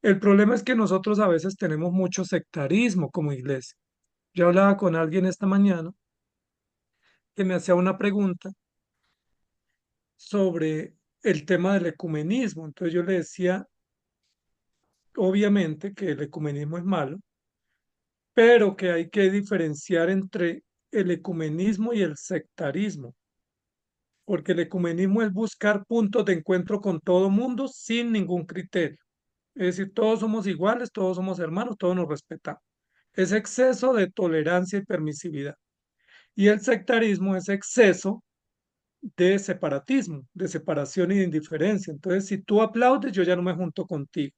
El problema es que nosotros a veces tenemos mucho sectarismo como iglesia. Yo hablaba con alguien esta mañana que me hacía una pregunta sobre el tema del ecumenismo. Entonces yo le decía, obviamente, que el ecumenismo es malo, pero que hay que diferenciar entre el ecumenismo y el sectarismo, porque el ecumenismo es buscar puntos de encuentro con todo mundo sin ningún criterio. Es decir, todos somos iguales, todos somos hermanos, todos nos respetamos. Es exceso de tolerancia y permisividad. Y el sectarismo es exceso de separatismo, de separación y de indiferencia. Entonces, si tú aplaudes, yo ya no me junto contigo.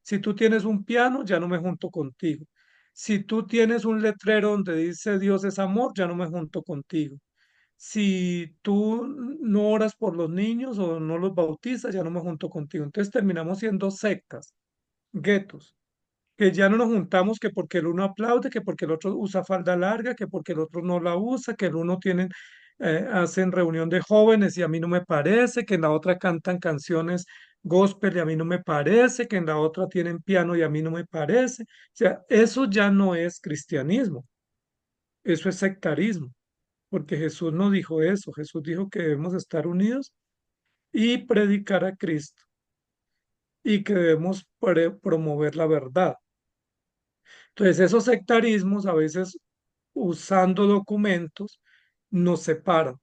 Si tú tienes un piano, ya no me junto contigo. Si tú tienes un letrero donde dice Dios es amor, ya no me junto contigo. Si tú no oras por los niños o no los bautizas, ya no me junto contigo. Entonces terminamos siendo sectas, guetos, que ya no nos juntamos que porque el uno aplaude, que porque el otro usa falda larga, que porque el otro no la usa, que el uno hacen reunión de jóvenes y a mí no me parece, que en la otra cantan canciones gospel y a mí no me parece, que en la otra tienen piano y a mí no me parece. O sea, eso ya no es cristianismo, eso es sectarismo, porque Jesús no dijo eso, Jesús dijo que debemos estar unidos y predicar a Cristo y que debemos promover la verdad. Entonces, esos sectarismos a veces usando documentos nos separan,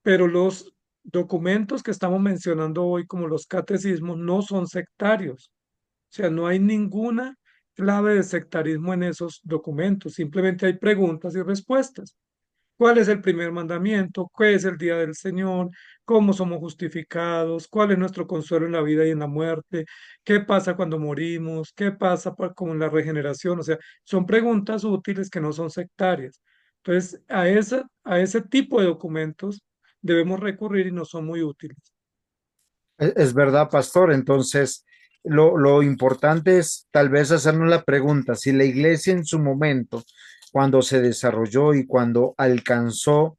pero los documentos que estamos mencionando hoy, como los catecismos, no son sectarios. O sea, no hay ninguna clave de sectarismo en esos documentos, simplemente hay preguntas y respuestas. ¿Cuál es el primer mandamiento? ¿Qué es el día del Señor? ¿Cómo somos justificados? ¿Cuál es nuestro consuelo en la vida y en la muerte? ¿Qué pasa cuando morimos? ¿Qué pasa con la regeneración? O sea, son preguntas útiles que no son sectarias. Entonces, a ese tipo de documentos debemos recurrir y no son muy útiles. Es verdad, pastor. Entonces, lo importante es tal vez hacernos la pregunta, si la iglesia en su momento, cuando se desarrolló y cuando alcanzó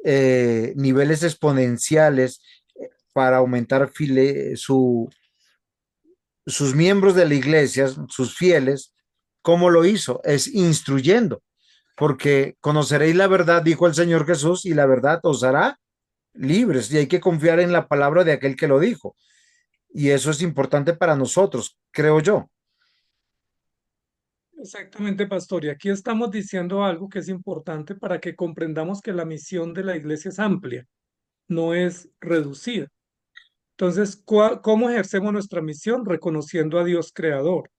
niveles exponenciales para aumentar sus miembros de la iglesia, sus fieles, ¿cómo lo hizo? Es instruyendo, porque conoceréis la verdad, dijo el Señor Jesús, y la verdad os hará libres, y hay que confiar en la palabra de aquel que lo dijo. Y eso es importante para nosotros, creo yo. Exactamente, pastor. Y aquí estamos diciendo algo que es importante para que comprendamos que la misión de la iglesia es amplia, no es reducida. Entonces, ¿cómo ejercemos nuestra misión? Reconociendo a Dios creador.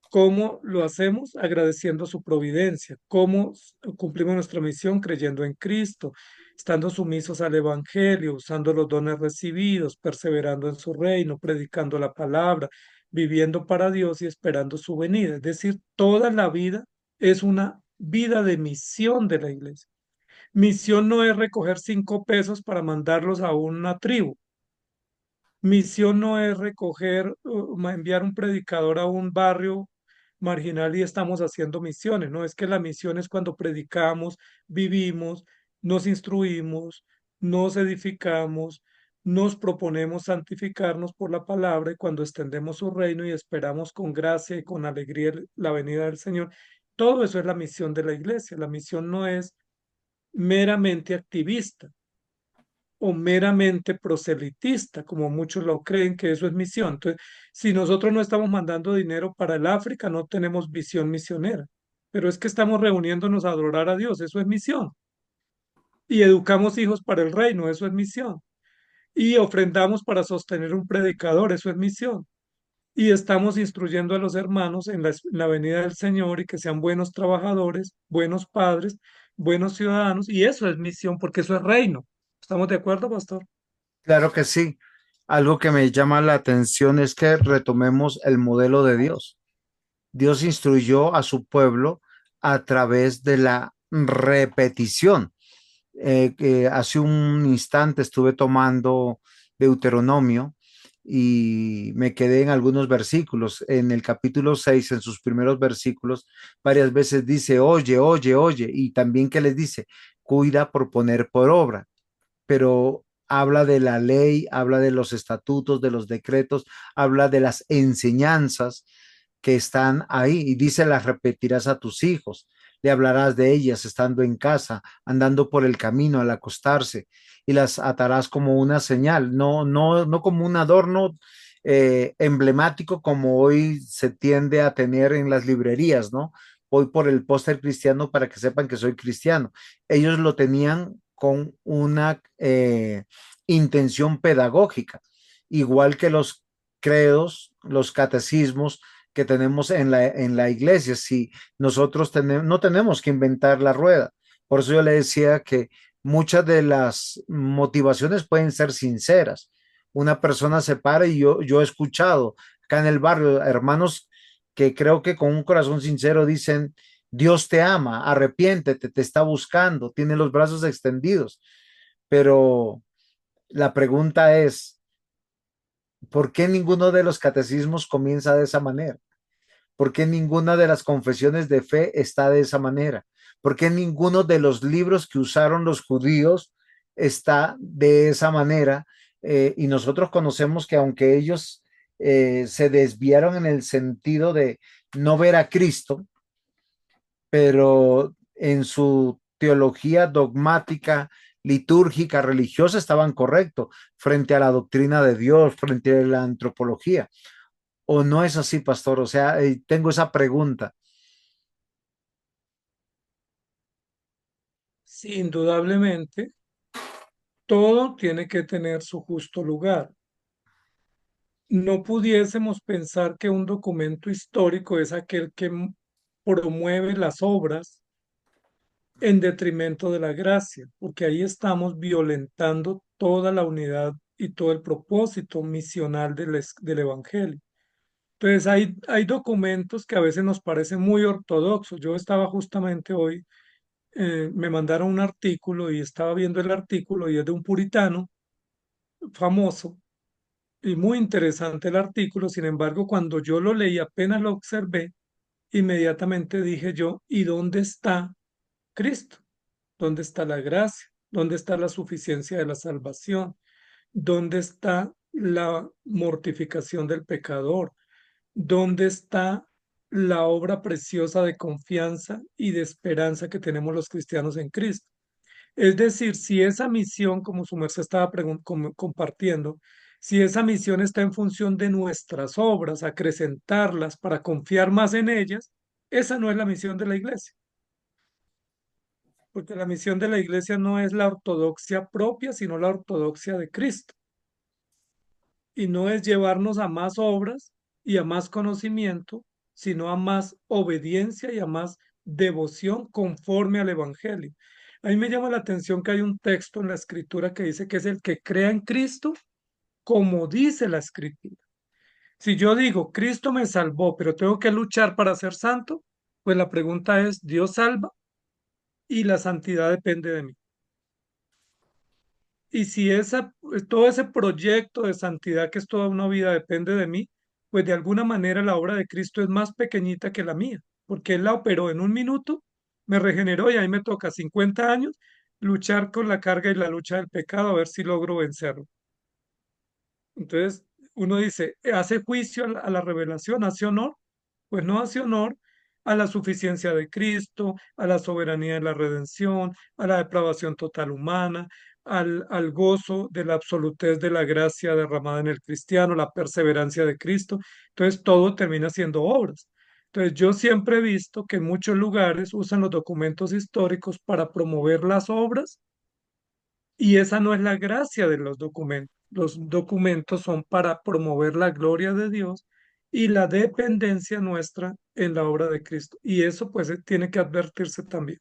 ¿Cómo lo hacemos? Agradeciendo su providencia. ¿Cómo cumplimos nuestra misión? Creyendo en Cristo, estando sumisos al Evangelio, usando los dones recibidos, perseverando en su reino, predicando la palabra, viviendo para Dios y esperando su venida. Es decir, toda la vida es una vida de misión de la iglesia. Misión no es recoger 5 pesos para mandarlos a una tribu. Misión no es recoger, enviar un predicador a un barrio marginal y estamos haciendo misiones, no es que la misión es cuando predicamos, vivimos, nos instruimos, nos edificamos, nos proponemos santificarnos por la palabra y cuando extendemos su reino y esperamos con gracia y con alegría la venida del Señor. Todo eso es la misión de la iglesia. La misión no es meramente activista o meramente proselitista, como muchos lo creen que eso es misión. Entonces, si nosotros no estamos mandando dinero para el África, no tenemos visión misionera, pero es que estamos reuniéndonos a adorar a Dios, eso es misión. Y educamos hijos para el reino, eso es misión. Y ofrendamos para sostener un predicador, eso es misión. Y estamos instruyendo a los hermanos en la venida del Señor y que sean buenos trabajadores, buenos padres, buenos ciudadanos, y eso es misión, porque eso es reino. ¿Estamos de acuerdo, pastor? Claro que sí. Algo que me llama la atención es que retomemos el modelo de Dios. Dios instruyó a su pueblo a través de la repetición. Que hace un instante estuve tomando Deuteronomio y me quedé en algunos versículos. En el capítulo 6, en sus primeros versículos, varias veces dice, oye, oye, oye, y también que les dice, cuida por poner por obra, pero habla de la ley, habla de los estatutos, de los decretos, habla de las enseñanzas que están ahí y dice, las repetirás a tus hijos, le hablarás de ellas estando en casa, andando por el camino al acostarse y las atarás como una señal, no como un adorno emblemático como hoy se tiende a tener en las librerías, ¿no? Voy por el póster cristiano para que sepan que soy cristiano. Ellos lo tenían con una intención pedagógica, igual que los credos, los catecismos que tenemos en la iglesia. Si nosotros tenemos, no tenemos que inventar la rueda. Por eso yo le decía que muchas de las motivaciones pueden ser sinceras. Una persona se para y yo he escuchado acá en el barrio hermanos que creo que con un corazón sincero dicen, Dios te ama, arrepiéntete, te está buscando, tiene los brazos extendidos. Pero la pregunta es, ¿por qué ninguno de los catecismos comienza de esa manera? ¿Por qué ninguna de las confesiones de fe está de esa manera? ¿Por qué ninguno de los libros que usaron los judíos está de esa manera? Y nosotros conocemos que aunque ellos se desviaron en el sentido de no ver a Cristo, pero en su teología dogmática, litúrgica, religiosa, estaban correctos frente a la doctrina de Dios, frente a la antropología. ¿O no es así, pastor? O sea, tengo esa pregunta. Sí, indudablemente, todo tiene que tener su justo lugar. No pudiésemos pensar que un documento histórico es aquel que promueve las obras en detrimento de la gracia, porque ahí estamos violentando toda la unidad y todo el propósito misional del Evangelio. Entonces hay documentos que a veces nos parecen muy ortodoxos. Yo estaba justamente hoy, me mandaron un artículo y estaba viendo el artículo y es de un puritano famoso y muy interesante el artículo. Sin embargo, cuando yo lo leí, apenas lo observé, inmediatamente dije yo, ¿y dónde está Cristo? ¿Dónde está la gracia? ¿Dónde está la suficiencia de la salvación? ¿Dónde está la mortificación del pecador? ¿Dónde está la obra preciosa de confianza y de esperanza que tenemos los cristianos en Cristo? Es decir, si esa misión, como su merced estaba compartiendo, si esa misión está en función de nuestras obras, acrecentarlas para confiar más en ellas, esa no es la misión de la iglesia, porque la misión de la iglesia no es la ortodoxia propia, sino la ortodoxia de Cristo. Y no es llevarnos a más obras y a más conocimiento, sino a más obediencia y a más devoción conforme al Evangelio. A mí me llama la atención que hay un texto en la Escritura que dice que es el que crea en Cristo como dice la Escritura. Si yo digo, Cristo me salvó, pero tengo que luchar para ser santo, pues la pregunta es, ¿Dios salva? Y la santidad depende de mí. Y si todo ese proyecto de santidad que es toda una vida depende de mí, pues de alguna manera la obra de Cristo es más pequeñita que la mía, porque Él la operó en un minuto, me regeneró y a mí me toca 50 años luchar con la carga y la lucha del pecado a ver si logro vencerlo. Entonces, uno dice, ¿hace juicio a la revelación? ¿Hace honor? Pues no hace honor a la suficiencia de Cristo, a la soberanía de la redención, a la depravación total humana, al gozo de la absolutez de la gracia derramada en el cristiano, la perseverancia de Cristo. Entonces, todo termina siendo obras. Entonces, yo siempre he visto que en muchos lugares usan los documentos históricos para promover las obras y esa no es la gracia de los documentos. Los documentos son para promover la gloria de Dios y la dependencia nuestra en la obra de Cristo. Y eso pues tiene que advertirse también.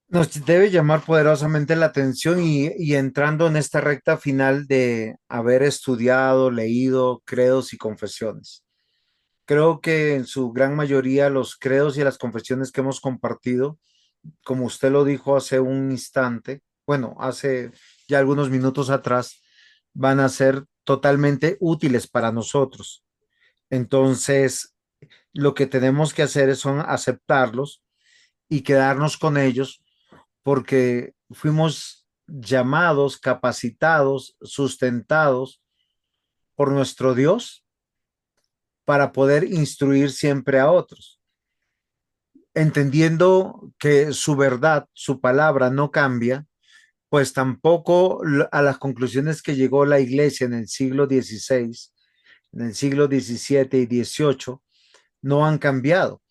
Nos debe llamar poderosamente la atención y entrando en esta recta final de haber estudiado, leído credos y confesiones. Creo que en su gran mayoría los credos y las confesiones que hemos compartido, como usted lo dijo hace un instante, bueno, hace ya algunos minutos atrás, van a ser totalmente útiles para nosotros. Entonces, lo que tenemos que hacer son aceptarlos y quedarnos con ellos porque fuimos llamados, capacitados, sustentados por nuestro Dios para poder instruir siempre a otros, entendiendo que su verdad, su palabra no cambia, pues tampoco a las conclusiones que llegó la iglesia en el siglo XVI, en el siglo XVII y XVIII, no han cambiado.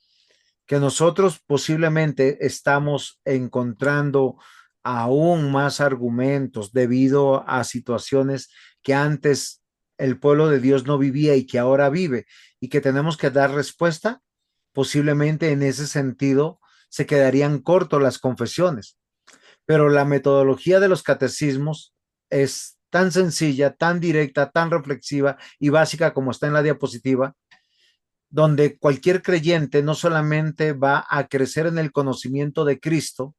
Que nosotros posiblemente estamos encontrando aún más argumentos debido a situaciones que antes el pueblo de Dios no vivía y que ahora vive y que tenemos que dar respuesta, posiblemente en ese sentido se quedarían cortos las confesiones. Pero la metodología de los catecismos es tan sencilla, tan directa, tan reflexiva y básica como está en la diapositiva, donde cualquier creyente no solamente va a crecer en el conocimiento de Cristo,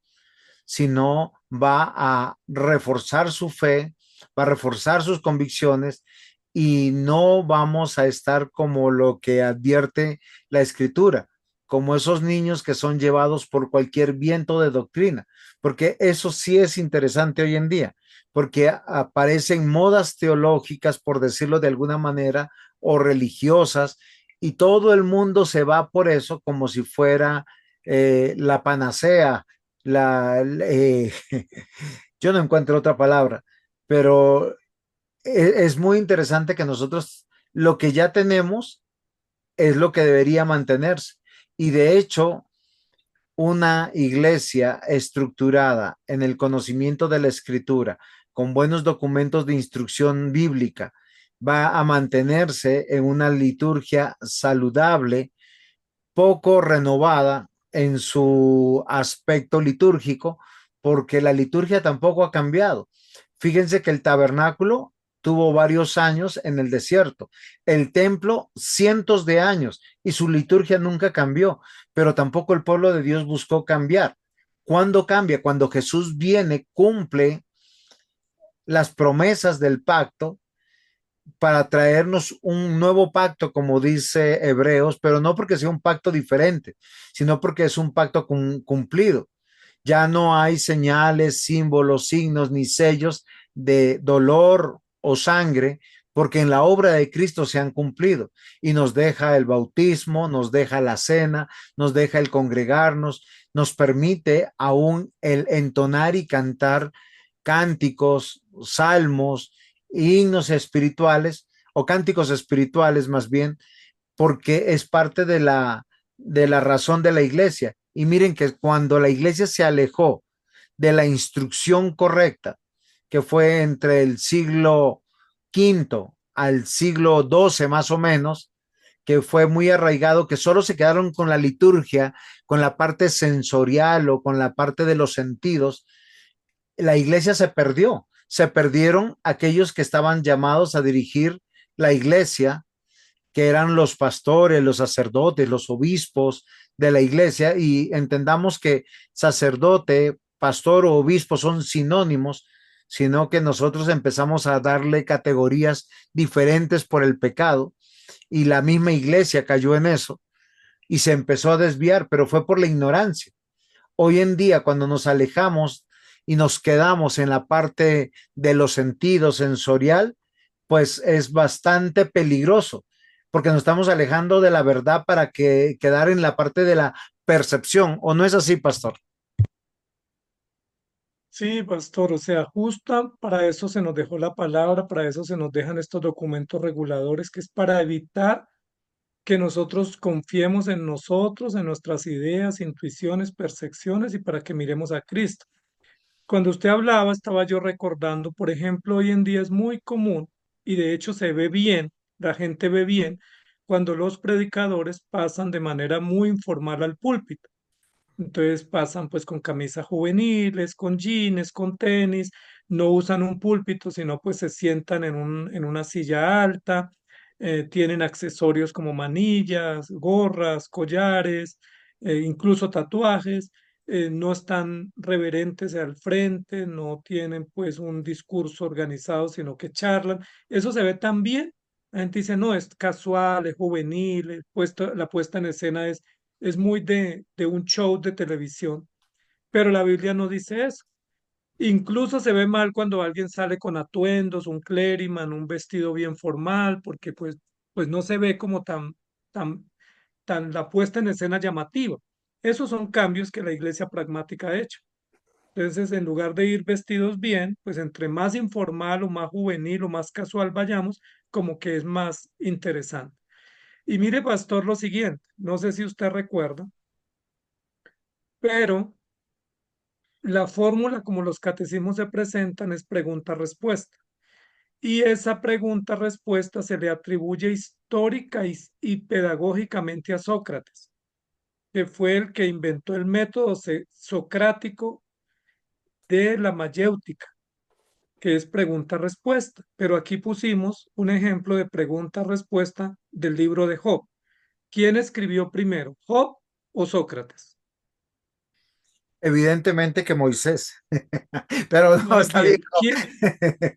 sino va a reforzar su fe, va a reforzar sus convicciones y no vamos a estar como lo que advierte la escritura, como esos niños que son llevados por cualquier viento de doctrina, porque eso sí es interesante hoy en día, porque aparecen modas teológicas, por decirlo de alguna manera, o religiosas, y todo el mundo se va por eso como si fuera la panacea, la yo no encuentro otra palabra, pero es muy interesante que nosotros lo que ya tenemos es lo que debería mantenerse. Y de hecho, una iglesia estructurada en el conocimiento de la escritura, con buenos documentos de instrucción bíblica, va a mantenerse en una liturgia saludable, poco renovada en su aspecto litúrgico, porque la liturgia tampoco ha cambiado. Fíjense que el tabernáculo tuvo varios años en el desierto, el templo cientos de años y su liturgia nunca cambió, pero tampoco el pueblo de Dios buscó cambiar. ¿Cuándo cambia? Cuando Jesús viene, cumple las promesas del pacto para traernos un nuevo pacto, como dice Hebreos, pero no porque sea un pacto diferente, sino porque es un pacto cumplido. Ya no hay señales, símbolos, signos ni sellos de dolor o sangre, porque en la obra de Cristo se han cumplido y nos deja el bautismo, nos deja la cena, nos deja el congregarnos, nos permite aún el entonar y cantar cánticos, salmos, himnos espirituales o cánticos espirituales más bien, porque es parte de la razón de la iglesia. Y miren que cuando la iglesia se alejó de la instrucción correcta, que fue entre el siglo quinto al siglo XII más o menos, que fue muy arraigado, que solo se quedaron con la liturgia, con la parte sensorial o con la parte de los sentidos, la iglesia se perdió. Se perdieron aquellos que estaban llamados a dirigir la iglesia, que eran los pastores, los sacerdotes, los obispos de la iglesia, y entendamos que sacerdote, pastor o obispo son sinónimos, sino que nosotros empezamos a darle categorías diferentes por el pecado, y la misma iglesia cayó en eso y se empezó a desviar, pero fue por la ignorancia. Hoy en día, cuando nos alejamos y nos quedamos en la parte de los sentidos sensorial, pues es bastante peligroso, porque nos estamos alejando de la verdad para que quedar en la parte de la percepción, ¿o no es así, pastor? Sí, pastor, o sea, justo para eso se nos dejó la palabra, para eso se nos dejan estos documentos reguladores, que es para evitar que nosotros confiemos en nosotros, en nuestras ideas, intuiciones, percepciones y para que miremos a Cristo. Cuando usted hablaba, estaba yo recordando, por ejemplo, hoy en día es muy común y de hecho se ve bien, la gente ve bien, cuando los predicadores pasan de manera muy informal al púlpito. Entonces pasan pues con camisas juveniles, con jeans, con tenis, no usan un púlpito, sino pues se sientan en una silla alta, tienen accesorios como manillas, gorras, collares, incluso tatuajes, no están reverentes al frente, no tienen pues un discurso organizado, sino que charlan. Eso se ve también. La gente dice, no, es casual, es juvenil, la puesta en escena es muy de un show de televisión, pero la Biblia no dice eso. Incluso se ve mal cuando alguien sale con atuendos, un clériman, un vestido bien formal, porque pues no se ve como tan, tan la puesta en escena llamativa. Esos son cambios que la iglesia pragmática ha hecho. Entonces, en lugar de ir vestidos bien, pues entre más informal o más juvenil o más casual vayamos, como que es más interesante. Y mire, pastor, lo siguiente, no sé si usted recuerda, pero la fórmula como los catecismos se presentan es pregunta-respuesta. Y esa pregunta-respuesta se le atribuye histórica y pedagógicamente a Sócrates, que fue el que inventó el método socrático de la mayéutica, que es pregunta-respuesta. Pero aquí pusimos un ejemplo de pregunta-respuesta del libro de Job. ¿Quién escribió primero, Job o Sócrates? Evidentemente que Moisés, pero no, Muy está bien. bien.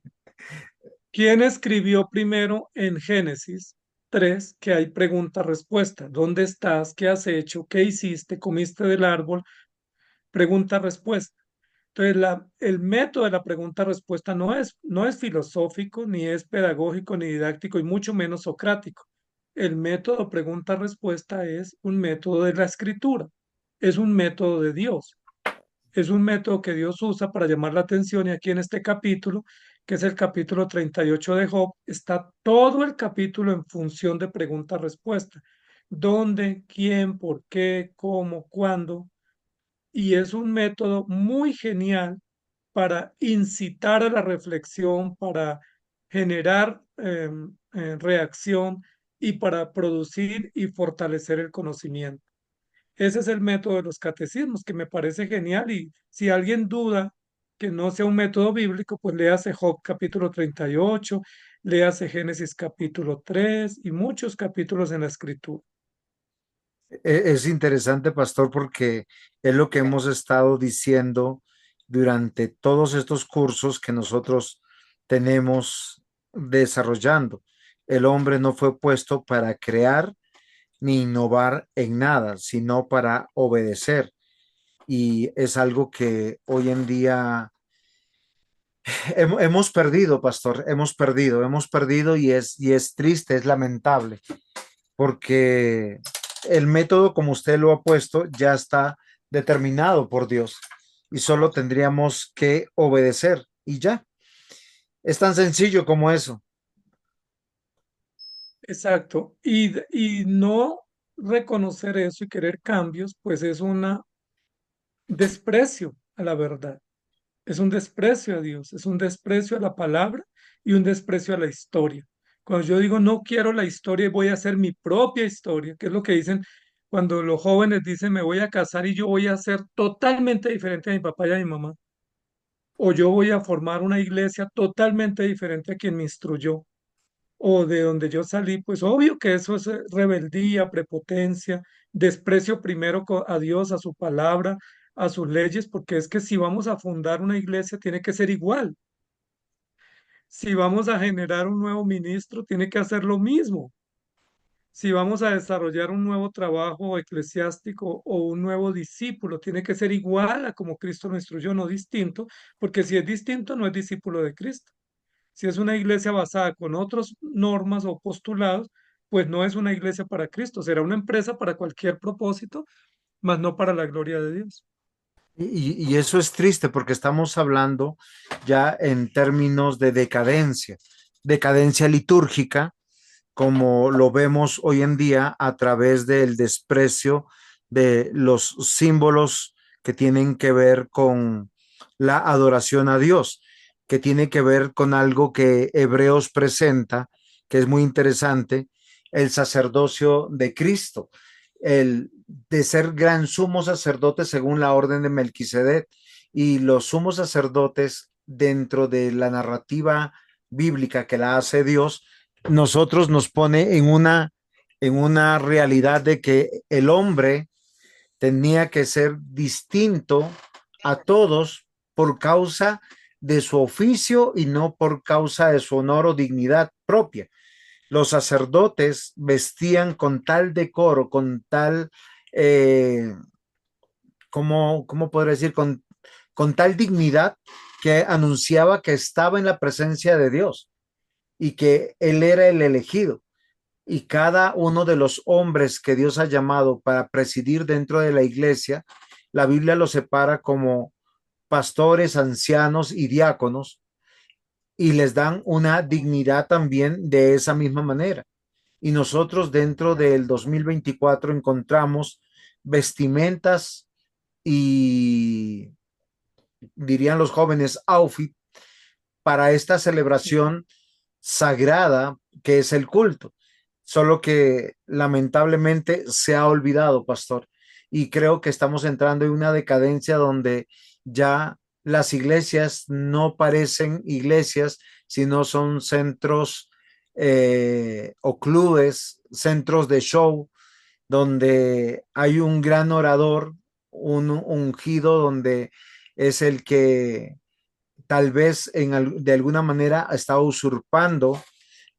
¿Quién escribió primero en Génesis 3 que hay pregunta-respuesta? ¿Dónde estás? ¿Qué has hecho? ¿Qué hiciste? ¿Comiste del árbol? Pregunta-respuesta. Entonces, el método de la pregunta-respuesta no es filosófico, ni es pedagógico, ni didáctico, y mucho menos socrático. El método pregunta-respuesta es un método de la escritura, es un método de Dios. Es un método que Dios usa para llamar la atención y aquí en este capítulo, que es el capítulo 38 de Job, está todo el capítulo en función de pregunta-respuesta. ¿Dónde? ¿Quién? ¿Por qué? ¿Cómo? ¿Cuándo? Y es un método muy genial para incitar a la reflexión, para generar reacción y para producir y fortalecer el conocimiento. Ese es el método de los catecismos, que me parece genial. Y si alguien duda que no sea un método bíblico, pues léase Job capítulo 38, léase Génesis capítulo 3 y muchos capítulos en la escritura. Es interesante, pastor, porque es lo que hemos estado diciendo durante todos estos cursos que nosotros tenemos desarrollando. El hombre no fue puesto para crear ni innovar en nada, sino para obedecer. Y es algo que hoy en día hemos perdido, pastor, hemos perdido y es triste, es lamentable, porque el método como usted lo ha puesto ya está determinado por Dios y solo tendríamos que obedecer y ya. Es tan sencillo como eso. Exacto. Y no reconocer eso y querer cambios, pues es un desprecio a la verdad. Es un desprecio a Dios, es un desprecio a la palabra y un desprecio a la historia. Cuando yo digo no quiero la historia y voy a hacer mi propia historia, que es lo que dicen cuando los jóvenes dicen me voy a casar y yo voy a ser totalmente diferente a mi papá y a mi mamá, o yo voy a formar una iglesia totalmente diferente a quien me instruyó, o de donde yo salí, pues obvio que eso es rebeldía, prepotencia, desprecio primero a Dios, a su palabra, a sus leyes, porque es que si vamos a fundar una iglesia tiene que ser igual. Si vamos a generar un nuevo ministro, tiene que hacer lo mismo. Si vamos a desarrollar un nuevo trabajo eclesiástico o un nuevo discípulo, tiene que ser igual a como Cristo lo instruyó, no distinto, porque si es distinto, no es discípulo de Cristo. Si es una iglesia basada con otras normas o postulados, pues no es una iglesia para Cristo, será una empresa para cualquier propósito, mas no para la gloria de Dios. Y eso es triste porque estamos hablando ya en términos de decadencia, decadencia litúrgica, como lo vemos hoy en día a través del desprecio de los símbolos que tienen que ver con la adoración a Dios, que tiene que ver con algo que Hebreos presenta, que es muy interesante, el sacerdocio de Cristo, el de ser gran sumo sacerdote según la orden de Melquisedec. Y los sumos sacerdotes dentro de la narrativa bíblica que la hace Dios, nosotros nos pone en una realidad de que el hombre tenía que ser distinto a todos por causa de su oficio y no por causa de su honor o dignidad propia. Los sacerdotes vestían con tal decoro, con tal, eh, ¿cómo podría decir? Con tal dignidad que anunciaba que estaba en la presencia de Dios y que él era el elegido. Y cada uno de los hombres que Dios ha llamado para presidir dentro de la iglesia, la Biblia los separa como pastores, ancianos y diáconos y les dan una dignidad también de esa misma manera. Y nosotros dentro del 2024 encontramos vestimentas y dirían los jóvenes outfit para esta Sí, celebración sagrada que es el culto, solo que lamentablemente se ha olvidado, pastor, y creo que estamos entrando en una decadencia donde ya las iglesias no parecen iglesias, sino son centros o clubes, centros de show, donde hay un gran orador, un ungido, donde es el que tal vez de alguna manera está usurpando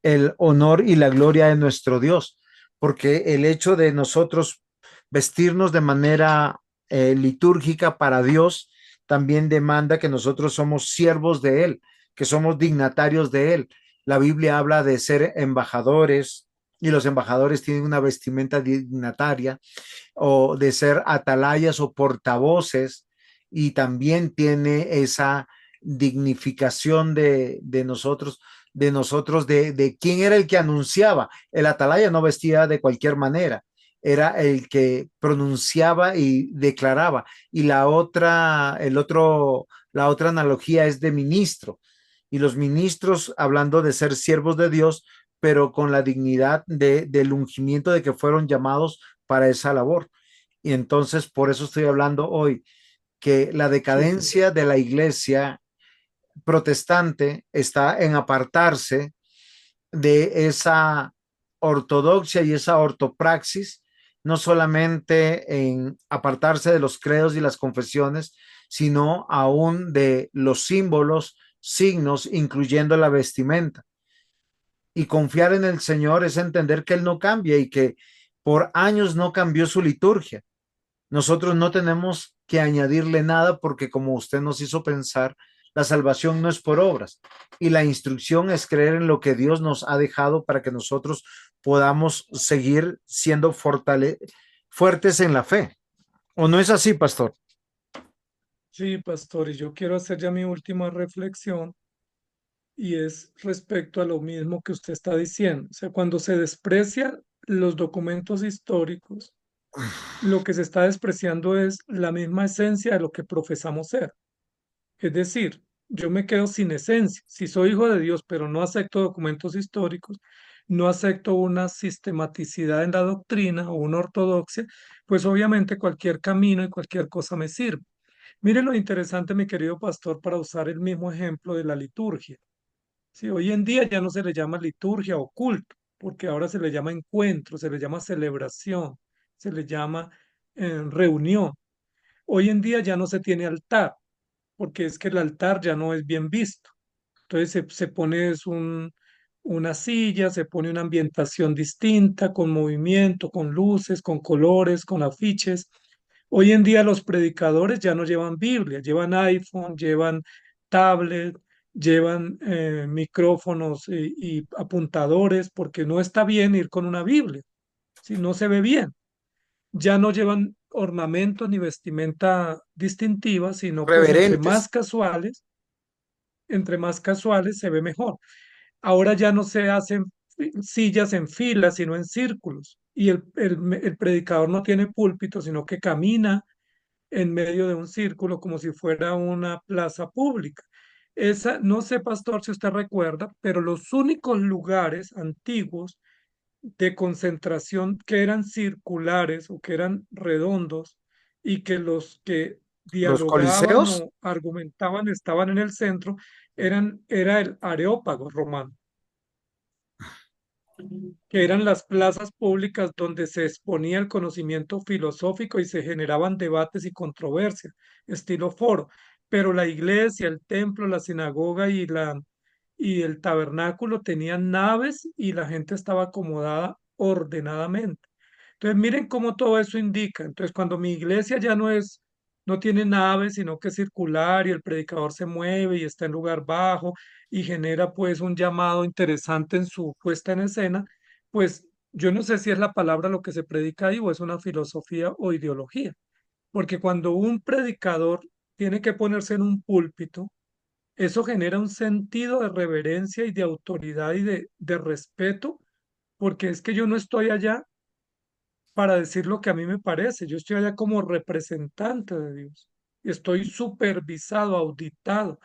el honor y la gloria de nuestro Dios, porque el hecho de nosotros vestirnos de manera litúrgica para Dios también demanda que nosotros somos siervos de Él, que somos dignatarios de Él. La Biblia habla de ser embajadores y los embajadores tienen una vestimenta dignataria o de ser atalayas o portavoces y también tiene esa dignificación de quién era el que anunciaba. El atalaya no vestía de cualquier manera, era el que pronunciaba y declaraba. Y la otra analogía es de ministro. Y los ministros, hablando de ser siervos de Dios, pero con la dignidad del ungimiento de que fueron llamados para esa labor. Y entonces, por eso estoy hablando hoy, que la sí, decadencia de la iglesia protestante está en apartarse de esa ortodoxia y esa ortopraxis, no solamente en apartarse de los credos y las confesiones, sino aún de los símbolos, signos, incluyendo la vestimenta. Y confiar en el Señor es entender que Él no cambia y que por años no cambió su liturgia. Nosotros no tenemos que añadirle nada porque como usted nos hizo pensar, la salvación no es por obras y la instrucción es creer en lo que Dios nos ha dejado para que nosotros podamos seguir siendo fuertes en la fe. ¿O no es así, pastor? sí, pastor, y yo quiero hacer ya mi última reflexión y es respecto a lo mismo que usted está diciendo. O sea, cuando se desprecian los documentos históricos, lo que se está despreciando es la misma esencia de lo que profesamos ser. Es decir, yo me quedo sin esencia. Si soy hijo de Dios, pero no acepto documentos históricos, no acepto una sistematicidad en la doctrina o una ortodoxia, pues obviamente cualquier camino y cualquier cosa me sirve. Mire lo interesante, mi querido pastor, para usar el mismo ejemplo de la liturgia. Sí, hoy en día ya no se le llama liturgia o culto, porque ahora se le llama encuentro, se le llama celebración, se le llama reunión. Hoy en día ya no se tiene altar, porque es que el altar ya no es bien visto. Entonces se pone una silla, se pone una ambientación distinta, con movimiento, con luces, con colores, con afiches. Hoy en día los predicadores ya no llevan Biblia, llevan iPhone, llevan tablet, llevan micrófonos y apuntadores, porque no está bien ir con una Biblia, si no se ve bien. Ya no llevan ornamentos ni vestimenta distintiva, sino pues Reverentes. entre más casuales se ve mejor. Ahora ya no se hacen sillas en filas, sino en círculos. Y el predicador no tiene púlpito, sino que camina en medio de un círculo como si fuera una plaza pública. Esa, no sé, pastor, si usted recuerda, pero los únicos lugares antiguos de concentración que eran circulares o que eran redondos y que los que Los dialogaban coliseos, o argumentaban estaban en el centro, era el Areópago romano, que eran las plazas públicas donde se exponía el conocimiento filosófico y se generaban debates y controversias, estilo foro. Pero la iglesia, el templo, la sinagoga y el tabernáculo tenían naves y la gente estaba acomodada ordenadamente. Entonces, miren cómo todo eso indica. Entonces, cuando mi iglesia ya no tiene nave, sino que es circular y el predicador se mueve y está en lugar bajo y genera pues un llamado interesante en su puesta en escena, pues yo no sé si es la palabra lo que se predica ahí o es una filosofía o ideología. Porque cuando un predicador tiene que ponerse en un púlpito, eso genera un sentido de reverencia y de autoridad y de respeto, porque es que yo no estoy allá para decir lo que a mí me parece. Yo estoy allá como representante de Dios. Estoy supervisado, auditado.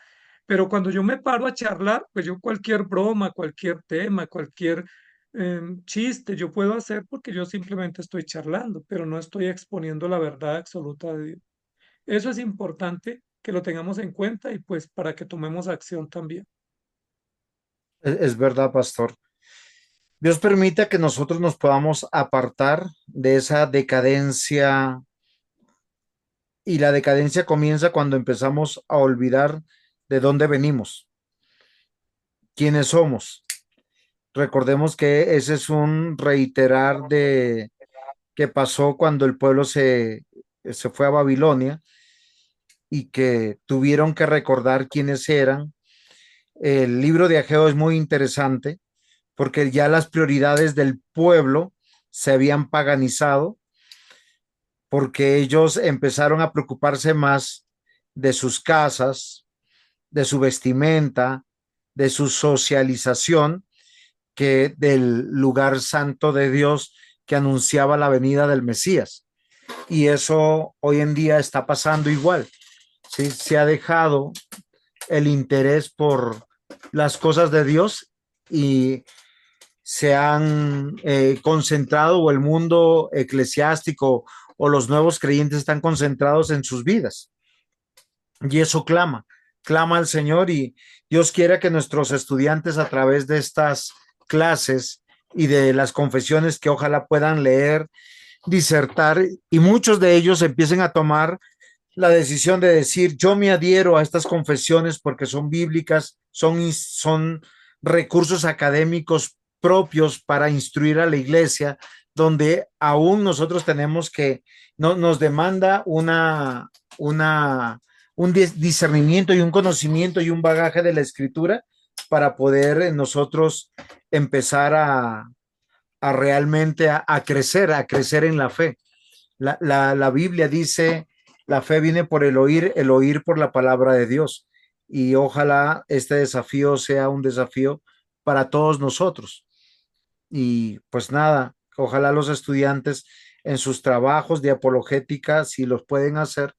Pero cuando yo me paro a charlar, pues yo cualquier broma, cualquier tema, cualquier chiste, yo puedo hacer porque yo simplemente estoy charlando, pero no estoy exponiendo la verdad absoluta de Dios. Eso es importante que lo tengamos en cuenta y pues para que tomemos acción también. es verdad, pastor. Dios permita que nosotros nos podamos apartar de esa decadencia y la decadencia comienza cuando empezamos a olvidar de dónde venimos, quiénes somos. Recordemos que ese es un reiterar de que pasó cuando el pueblo se fue a Babilonia y que tuvieron que recordar quiénes eran. El libro de Ageo es muy interesante porque ya las prioridades del pueblo se habían paganizado porque ellos empezaron a preocuparse más de sus casas, de su vestimenta, de su socialización, que del lugar santo de Dios que anunciaba la venida del Mesías. Y eso hoy en día está pasando igual. ¿Sí? Se ha dejado el interés por las cosas de Dios y se han concentrado o el mundo eclesiástico o los nuevos creyentes están concentrados en sus vidas. Y eso clama al Señor y Dios quiere que nuestros estudiantes a través de estas clases y de las confesiones que ojalá puedan leer, disertar y muchos de ellos empiecen a tomar la decisión de decir, yo me adhiero a estas confesiones porque son bíblicas, son recursos académicos propios para instruir a la iglesia, donde aún nosotros tenemos que, no, nos demanda una, un discernimiento y un conocimiento y un bagaje de la escritura para poder nosotros empezar a realmente a crecer en la fe. La Biblia dice, la fe viene por el oír por la palabra de Dios. Y ojalá este desafío sea un desafío para todos nosotros. Y pues nada, ojalá los estudiantes en sus trabajos de apologética, si los pueden hacer,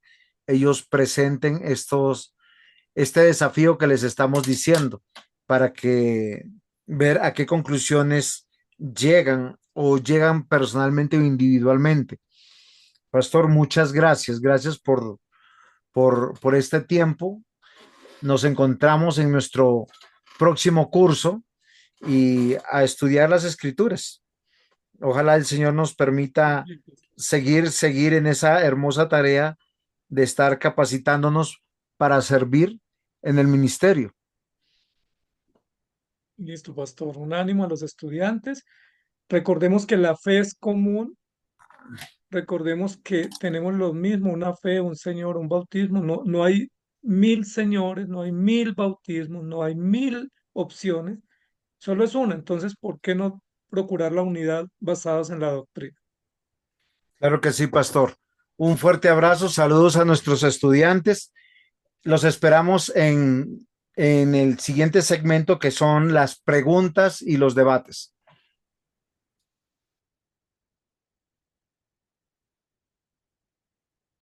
ellos presenten este desafío que les estamos diciendo para que ver a qué conclusiones llegan o llegan personalmente o individualmente. Pastor, muchas gracias. Gracias por este tiempo. Nos encontramos en nuestro próximo curso y a estudiar las escrituras. Ojalá el Señor nos permita seguir en esa hermosa tarea de estar capacitándonos para servir en el ministerio. Listo, pastor. Un ánimo a los estudiantes. Recordemos que la fe es común. Recordemos que tenemos lo mismo, una fe, un Señor, un bautismo. No, no hay mil señores, no hay mil bautismos, no hay mil opciones. Solo es una. Entonces, ¿por qué no procurar la unidad basadas en la doctrina? Claro que sí, pastor. Un fuerte abrazo, saludos a nuestros estudiantes. Los esperamos en el siguiente segmento que son las preguntas y los debates.